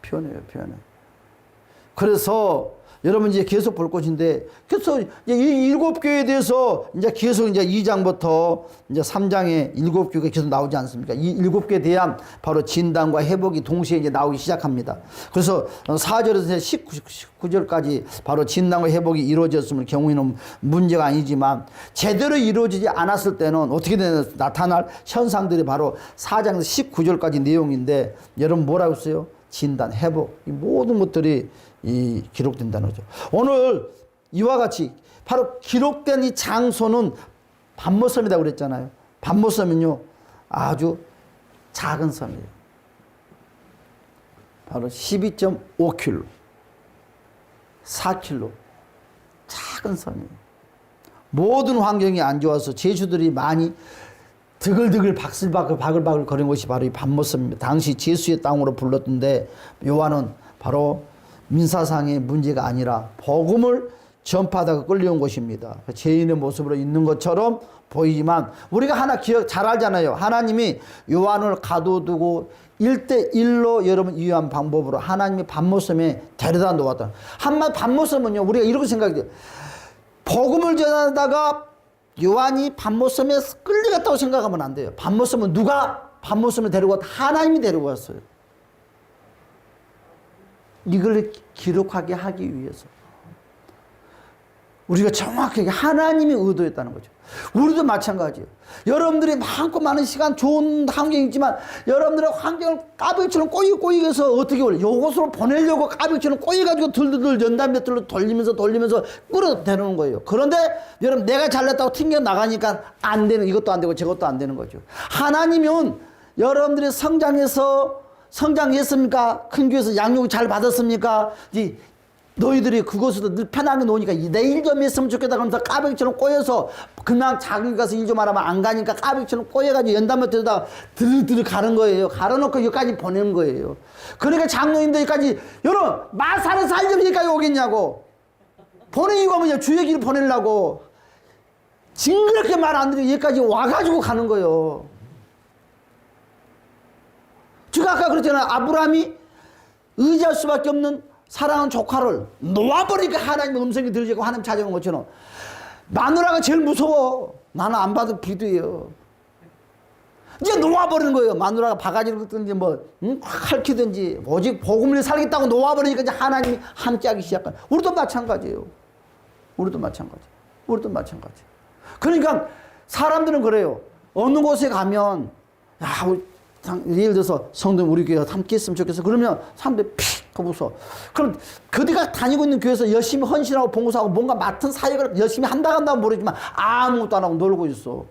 변해. 그래서 여러분 이제 계속 볼 것인데, 그래서 이 7교회에 대해서 이제 계속 이제 2장부터 이제 3장에 7교회가 계속 나오지 않습니까? 이 7교회에 대한 바로 진단과 회복이 동시에 이제 나오기 시작합니다. 그래서 4절에서 19절까지 바로 진단과 회복이 이루어졌을 경우에는 문제가 아니지만, 제대로 이루어지지 않았을 때는 어떻게 나타날 현상들이 바로 4장에서 19절까지 내용인데, 여러분 뭐라고 했어요? 진단, 회복, 이 모든 것들이 기록된다는 거죠. 오늘 이와 같이 바로 기록된 이 장소는 반모섬이라고 그랬잖아요. 반모섬은요, 아주 작은 섬이에요. 바로 12.5km, 4km, 작은 섬이에요. 모든 환경이 안 좋아서 제주들이 많이 드글드글 바글바글 거린 곳이 바로 이 반모섬입니다. 당시 제수의 땅으로 불렀던데, 요한은 바로 민사상의 문제가 아니라 복음을 전파하다가 끌려온 곳입니다. 죄인의 모습으로 있는 것처럼 보이지만, 우리가 하나 기억 잘 알잖아요. 하나님이 요한을 가둬두고 1대1로 여러분 이해한 방법으로 하나님이 반모섬에 데려다 놓았다. 한마디 반모섬은요, 우리가 이렇게 생각해요. 복음을 전하다가 요한이 반모섬에 끌려갔다고 생각하면 안 돼요. 반모섬은 누가 반모섬에 데리고 왔다? 하나님이 데리고 왔어요. 이걸 기록하게 하기 위해서 우리가 정확하게 하나님이 의도했다는 거죠. 우리도 마찬가지예요. 여러분들이 많고 많은 시간, 좋은 환경이 있지만, 여러분들의 환경을 까불처럼 꼬이게서 어떻게 올려? 요것으로 보내려고 까불처럼 꼬이가지고 들들들 연단볕들로 돌리면서 끌어대는 거예요. 그런데 여러분, 내가 잘났다고 튕겨 나가니까 안 되는, 이것도 안 되고 저것도 안 되는 거죠. 하나님은 여러분들이 성장했습니까? 큰 교회에서 양육을 잘 받았습니까? 너희들이 그곳에서 늘 편하게 노니까 내 일 좀 했으면 좋겠다 그러면서 까베기처럼 꼬여서, 그냥 자기 가서 일 좀 하라면 안 가니까 까베기처럼 꼬여가지고 연단못에다 드르르 가는 거예요. 갈아놓고 여기까지 보내는 거예요. 그러니까 장로님들 여기까지, 여러분, 마사를 살려면 여기까지 오겠냐고. 보낸 이유가 뭐냐? 주 얘기를 보내려고. 징그럽게 말 안 들으면 여기까지 와가지고 가는 거예요. 제가 아까 그랬잖아요. 아브라함이 의지할 수밖에 없는 사랑하는 조카를 놓아버리니까 하나님의 음성이 들리고 하나님 찾아온 것처럼, 마누라가 제일 무서워. 나는 안 봐도 비두예요. 이제 놓아버리는 거예요. 마누라가 바가지를 긁든지 칼키든지 오직 복음을 살겠다고 놓아버리니까 이제 하나님이 함께하기 시작한. 우리도 마찬가지예요. 우리도 마찬가지. 그러니까 사람들은 그래요. 어느 곳에 가면, 야, 예를 들어서 성도 우리 교회가 함께 했으면 좋겠어. 그러면 사람들이 픽 웃어. 그럼 그대가 다니고 있는 교회에서 열심히 헌신하고 봉사하고 뭔가 맡은 사역을 열심히 한다고 모르지만 아무것도 안 하고 놀고 있어.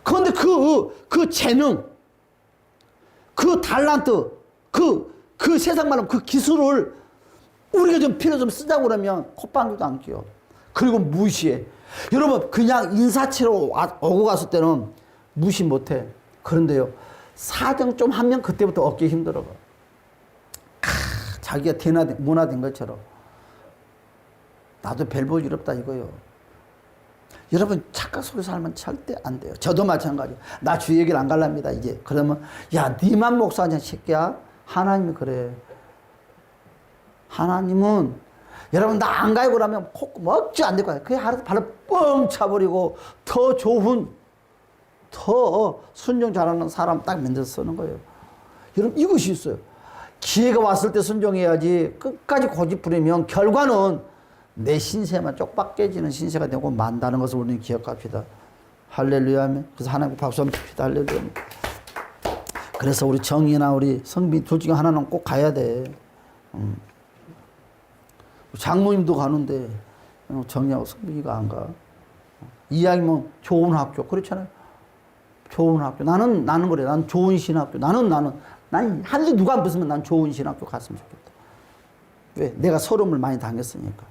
그런데 그 재능, 그 달란트, 그 세상 말로 그 기술을 우리가 좀 필요 좀 쓰자고 그러면 콧방귀도 안 껴. 그리고 무시해. 여러분, 그냥 인사치러 오고 갔을 때는 무시 못해. 그런데요, 사정 좀 하면 그때부터 얻기 힘들어. 자기가 문화된 것처럼. 나도 별 보기 어렵다 이거요. 여러분, 착각 속에 살면 절대 안 돼요. 저도 마찬가지예요. 나 주 얘기를 안 갈랍니다 이제. 그러면, 야, 니만 목사냐 새끼야. 하나님이 그래. 하나님은 여러분, 나 안 가고 그러면 콧구멍 안 될 거야. 그게 바로 뻥 차버리고 더 좋은, 더 순종 잘하는 사람 딱 만들어서 쓰는 거예요. 여러분, 이것이 있어요. 기회가 왔을 때 순종해야지. 끝까지 고집 부리면 결과는 내 신세만 쪽박 깨지는 신세가 되고 만다는 것을 우리는 기억합시다. 할렐루야. 그래서 하나님 박수 한번 칩시다. 할렐루야. 그래서 우리 정의나 우리 성비 둘 중에 하나는 꼭 가야 돼. 장모님도 가는데 정의하고 성비가 안 가. 이야기면 좋은 학교. 그렇잖아요. 좋은 학교. 나는 그래. 난 좋은 신학교. 난 하늘에 누가 안 bes으면 난 좋은 신학교 갔으면 좋겠다. 왜? 내가 서름을 많이 당했으니까.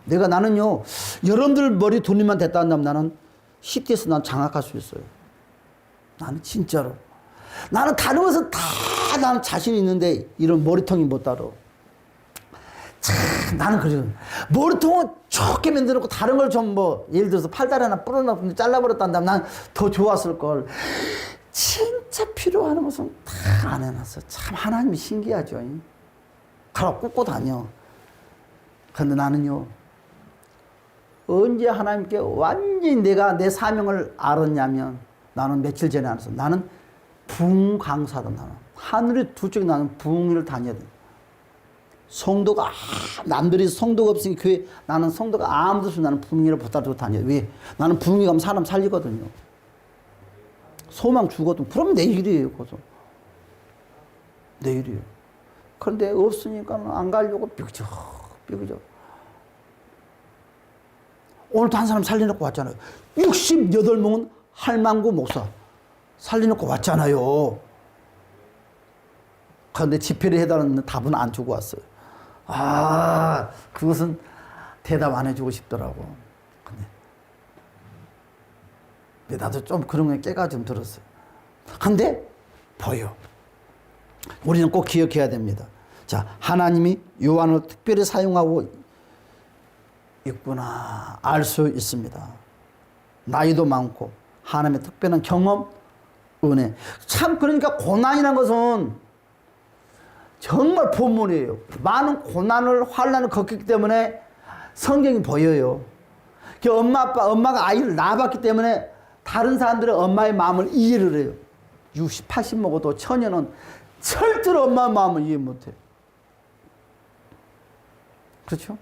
나는요, 여러분들 머리 돈이만 됐다 한다면 나는 CT에서 난 장악할 수 있어요. 나는 진짜로. 나는 다른 것은 다 나는 자신 있는데 이런 머리통이 못 따라. 나는 그래요. 머리통은 좋게 만들어놓고 다른 걸 좀 뭐 예를 들어서 팔다리 하나 부러놓고 잘라버렸단다. 난 더 좋았을 걸. 진짜 필요한 것은 다 안 해놨어. 참 하나님이 신기하죠. 가라 꽂고 다녀. 근데 나는요, 언제 하나님께 완전히 내가 내 사명을 알았냐면, 나는 며칠 전에 알았어. 나는 부흥강사다. 나는 하늘의 두 쪽에 나는 부흥을 다녀야 돼. 성도가 남들이 성도가 없으니 교회 나는 성도가 아무도 없으면 나는 부흥회를 붙들고 다녀. 왜? 나는 부흥회 가면 사람 살리거든요. 소망 주거든. 그럼 내 일이에요. 그것은. 내 일이에요. 그런데 없으니까 안 가려고 삐그적. 오늘도 한 사람 살려놓고 왔잖아요. 68명은 할망구 목사 살려놓고 왔잖아요. 그런데 집회를 해달라는 답은 안 주고 왔어요. 아, 그것은 대답 안 해주고 싶더라고. 근데 나도 좀 그런 거에 깨가 좀 들었어요. 근데 보여. 우리는 꼭 기억해야 됩니다. 자, 하나님이 요한을 특별히 사용하고 있구나 알 수 있습니다. 나이도 많고 하나님의 특별한 경험, 은혜. 참 그러니까 고난이라는 것은 정말 본문이에요. 많은 고난을 환난을 겪기 때문에 성경이 보여요. 엄마가 아이를 낳아봤기 때문에 다른 사람들은 엄마의 마음을 이해를 해요. 60, 80 먹어도 처녀는 절대로 엄마의 마음을 이해 못해요. 그렇죠?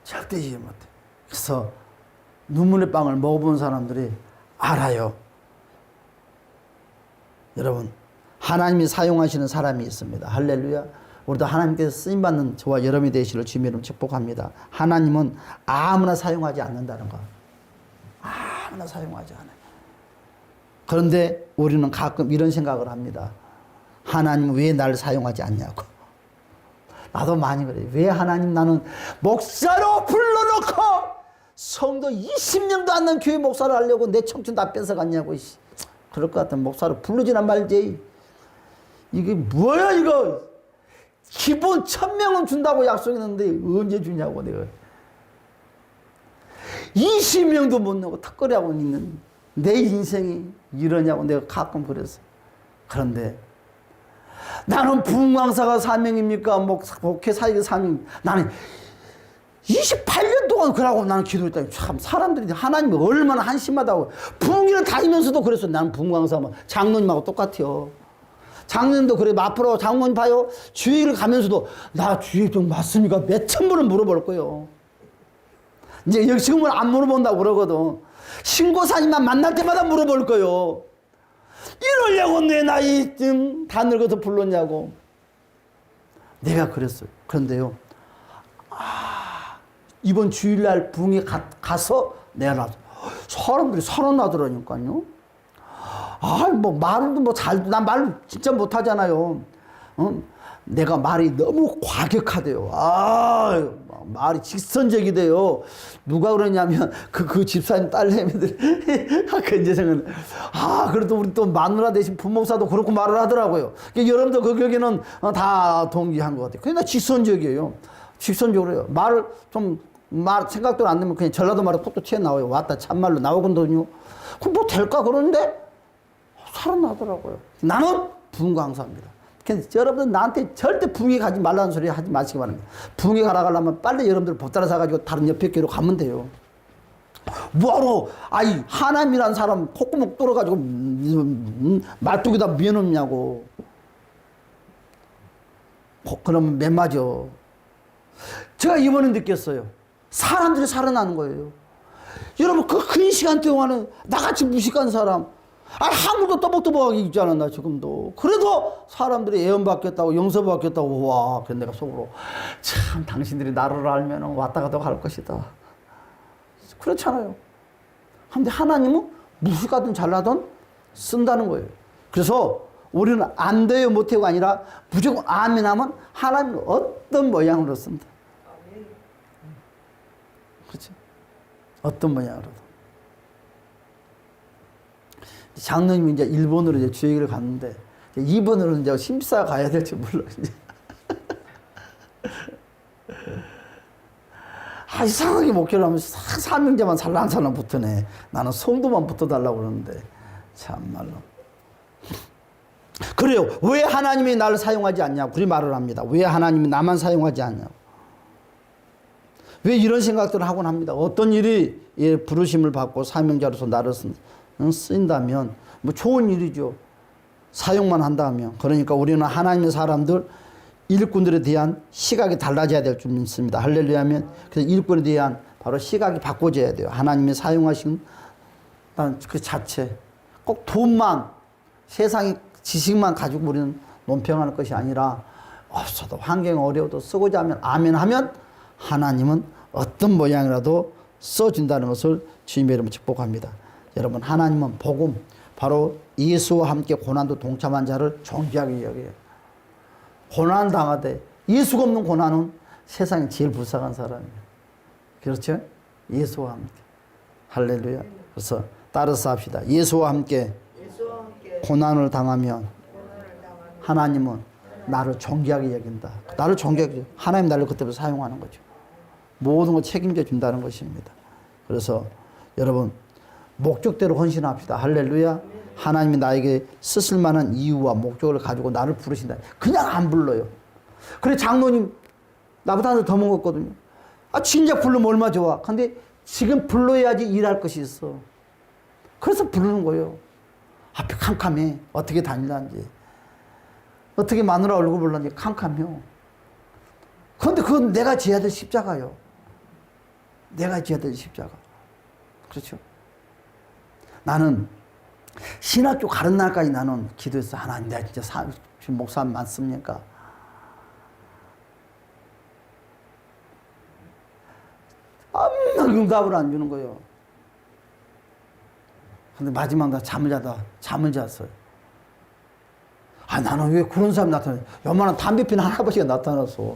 절대 이해 못해요. 그래서 눈물의 빵을 먹어본 사람들이 알아요. 여러분, 하나님이 사용하시는 사람이 있습니다. 할렐루야. 우리도 하나님께서 쓰임받는 저와 여러분이 되시기를 주님의 이름으로 축복합니다. 하나님은 아무나 사용하지 않는다는 거. 아무나 사용하지 않아요. 그런데 우리는 가끔 이런 생각을 합니다. 하나님은 왜 나를 사용하지 않냐고. 나도 많이 그래요. 왜 하나님 나는 목사로 불러놓고 성도 20명도 안 난 교회 목사를 하려고 내 청춘 다 뺏어갔냐고. 그럴 것 같으면 목사로 부르지나 말지. 이게 뭐야 이거. 기본 1000명은 준다고 약속했는데 언제 주냐고 내가. 20명도 못 내고 턱걸이하고 있는 내 인생이 이러냐고 내가 가끔 그랬어. 그런데 나는 부흥강사가 사명입니까? 목회 사역이 사명. 나는 28년 동안 그러고 나는 기도했다. 참 사람들이 하나님이 얼마나 한심하다고. 부흥회를 다니면서도 그랬어. 나는 부흥강사만 장로님하고 똑같아요. 장로님도 그래. 앞으로 장로님 봐요. 주일을 가면서도 나 주일 좀 맞습니까? 몇천 번을 물어볼 거예요. 이제 여기 지금은 안 물어본다고 그러거든. 신고사님만 만날 때마다 물어볼 거예요. 이러려고 내 나이 다 늙어서 불렀냐고. 내가 그랬어요. 그런데요. 이번 주일날 부흥회 가서 내가 나서 사람들이 살아나더라니까요. 뭐 말도 뭐 난 말 진짜 못하잖아요. 내가 말이 너무 과격하대요. 말이 직선적이 돼요. 누가 그러냐면 그 집사님 딸내미들 근재생은 그래도 우리 또 마누라 대신 부목사도 그렇고 말을 하더라고요. 그러니까 여러분들 그 격에는 다 동의한 것 같아요. 그냥 직선적이에요. 직선적으로 해요. 말을 좀 생각도 안 되면 그냥 전라도 말을 톡톡 튀어나와요. 왔다 참말로 나오거든요. 그럼 뭐 될까 그러는데 살아나더라고요. 나는 부흥강사입니다. 그래서 여러분들 나한테 절대 부흥회 가지 말라는 소리 하지 마시기 바랍니다. 부흥회 가려면 빨리 여러분들 봇따라 사가지고 다른 옆에 교회로 가면 돼요. 뭐하러 하나님이라는 사람 콧구멍 뚫어가지고 말뚝에다 미어놓냐고. 그러면 몇 마죠. 제가 이번에 느꼈어요. 사람들이 살아나는 거예요. 여러분 그 긴 시간 동안은 나같이 무식한 사람 한국도 떠벅떠벅하게 있지 않았나 지금도. 그래도 사람들이 애원 받겠다고 용서 받겠다고 와. 그래서 내가 속으로 참 당신들이 나를 알면 왔다 갔다 할 것이다. 그렇잖아요. 근데 하나님은 무식하든 잘나든 쓴다는 거예요. 그래서 우리는 안 돼요 못해요가 아니라 무조건 아멘 하면 하나님은 어떤 모양으로 쓴다. 그렇죠? 어떤 모양으로도. 장로님이 이제 일본으로 이제 주얘기를 갔는데, 이번으로 이제 심사 가야 될지 몰라, 이제. 이상하게 목회를 하면 사명자만 살랑살랑 붙으네. 나는 성도만 붙어달라고 그러는데 참말로. 그래요. 왜 하나님이 나를 사용하지 않냐고 그리 말을 합니다. 왜 하나님이 나만 사용하지 않냐고. 왜 이런 생각들을 하곤 합니다. 어떤 일이 부르심을 받고 사명자로서 나를 쓰인다면 뭐 좋은 일이죠. 사용만 한다면. 그러니까 우리는 하나님의 사람들 일꾼들에 대한 시각이 달라져야 될 줄 믿습니다. 할렐루야면. 그래서 일꾼에 대한 바로 시각이 바꿔져야 돼요. 하나님이 사용하신 그 자체. 꼭 돈만 세상의 지식만 가지고 우리는 논평하는 것이 아니라 없어도 환경이 어려워도 쓰고자 하면 아멘 하면 하나님은 어떤 모양이라도 써준다는 것을 주님의 이름으로 축복합니다. 여러분 하나님은 복음 바로 예수와 함께 고난도 동참한 자를 존귀하게 여겨요. 고난 당하되 예수가 없는 고난은 세상에 제일 불쌍한 사람이에요. 그렇죠? 예수와 함께. 할렐루야. 그래서 따라서 합시다. 예수와 함께 고난을 당하면 하나님은 나를 존귀하게 여긴다. 나를 존귀하게 하나님 나를 그때부터 사용하는 거죠. 모든 걸 책임져 준다는 것입니다. 그래서 여러분 목적대로 헌신합시다. 할렐루야. 하나님이 나에게 쓰실 만한 이유와 목적을 가지고 나를 부르신다. 그냥 안 불러요. 그래 장로님 나보다 한 살 더 먹었거든요. 아 진작 부르면 얼마 좋아. 근데 지금 불러야지 일할 것이 있어. 그래서 부르는 거예요. 앞에 캄캄해. 어떻게 다닐란지. 어떻게 마누라 얼굴 볼란지 캄캄해요. 그런데 그건 내가 지어야 될 십자가요. 내가 지어야 될 십자가. 그렇죠? 나는 신학교 가는 날까지 나는 기도했어. 하나님 내가 진짜 지금 목사님 많습니까? 아무나 응답을 안 주는 거예요. 근데 마지막 날 잠을 잤어요. 아, 나는 왜 그런 사람이 나타나? 요만한 담배 피는 할아버지가 나타났어.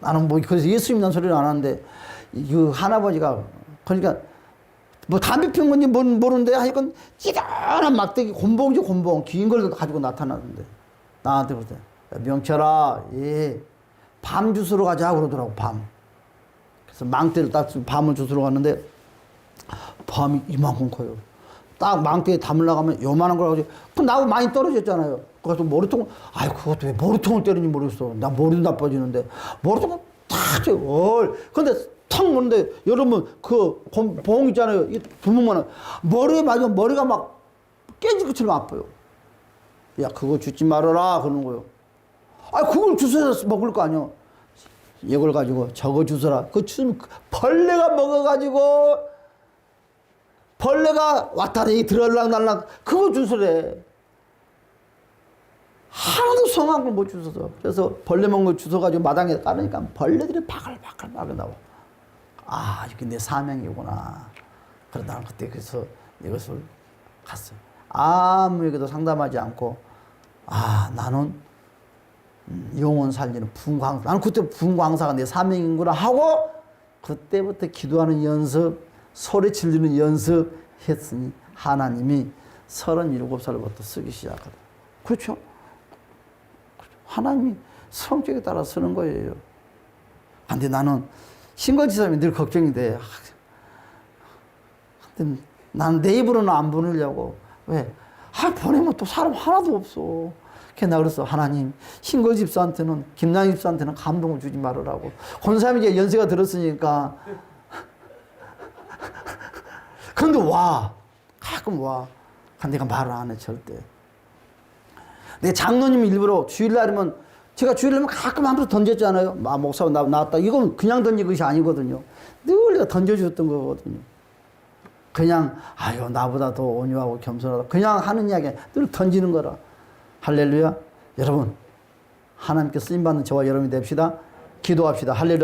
나는 뭐, 그래서 예수 믿는 소리를 안 하는데, 그 할아버지가, 그러니까, 뭐 담배 피는 건지 모르는데, 하여간 찌른한 막대기, 곤봉이죠, 곤봉. 긴 걸 가지고 나타났는데, 나한테 그러대. 명철아, 예, 밤 주스러 가자 그러더라고, 밤. 그래서 망대를 딱 밤을 주스러 갔는데, 밤이 이만큼 커요. 딱 망대에 담으려고 하면 요만한 걸 가지고, 그 나하고 많이 떨어졌잖아요. 그래서 머리통을, 아이, 그것도 왜 머리통을 때리는지 모르겠어. 나 머리도 나빠지는데, 머리통을 탁, 근데 탁 무는데, 여러분, 그 봉 있잖아요. 이 두목만은 머리에 맞으면 머리가 막 깨질 것처럼 아파요. 야, 그거 주지 말아라. 그러는 거예요. 아, 그걸 주워서 먹을 거 아니야. 이걸 가지고 저거 주워라. 그거 주면 벌레가 먹어가지고, 벌레가 왔다리 들어날랑 그거 주소래. 하나도 성한 걸 못 주워서. 그래서 벌레 먹는 걸 주워가지고 마당에 깔으니까 벌레들이 바글바글 나와. 아, 이게 내 사명이구나. 그러다 나는 그때 그래서 이것을 갔어요. 아무에게도 상담하지 않고, 아, 나는 영혼 살리는 분광사. 나는 그때 분광사가 내 사명이구나 하고, 그때부터 기도하는 연습, 소리 지르는 연습했으니 하나님이 37살부터 쓰기 시작하다. 그렇죠? 하나님이 성격에 따라 쓰는 거예요. 근데 나는 신거지사님이 늘 걱정이 돼. 근데 나는 내 입으로는 안 보내려고. 왜? 아, 보내면 또 사람 하나도 없어. 그래서 나 그랬어. 하나님, 신거 집사한테는, 김남희 집사한테는 감동을 주지 말으라고. 권사님이 이제 연세가 들었으니까. 그런데 와. 가끔 와. 근데 내가 말을 안 해, 절대. 내 장로님이 일부러 주일날이면, 제가 주일날이면 가끔 한 번 던졌잖아요. 목사가 나왔다. 이건 그냥 던진 것이 아니거든요. 늘 내가 던져줬던 거거든요. 그냥, 아유, 나보다 더 온유하고 겸손하다. 그냥 하는 이야기, 늘 던지는 거라. 할렐루야. 여러분, 하나님께 쓰임받는 저와 여러분이 됩시다. 기도합시다. 할렐루야.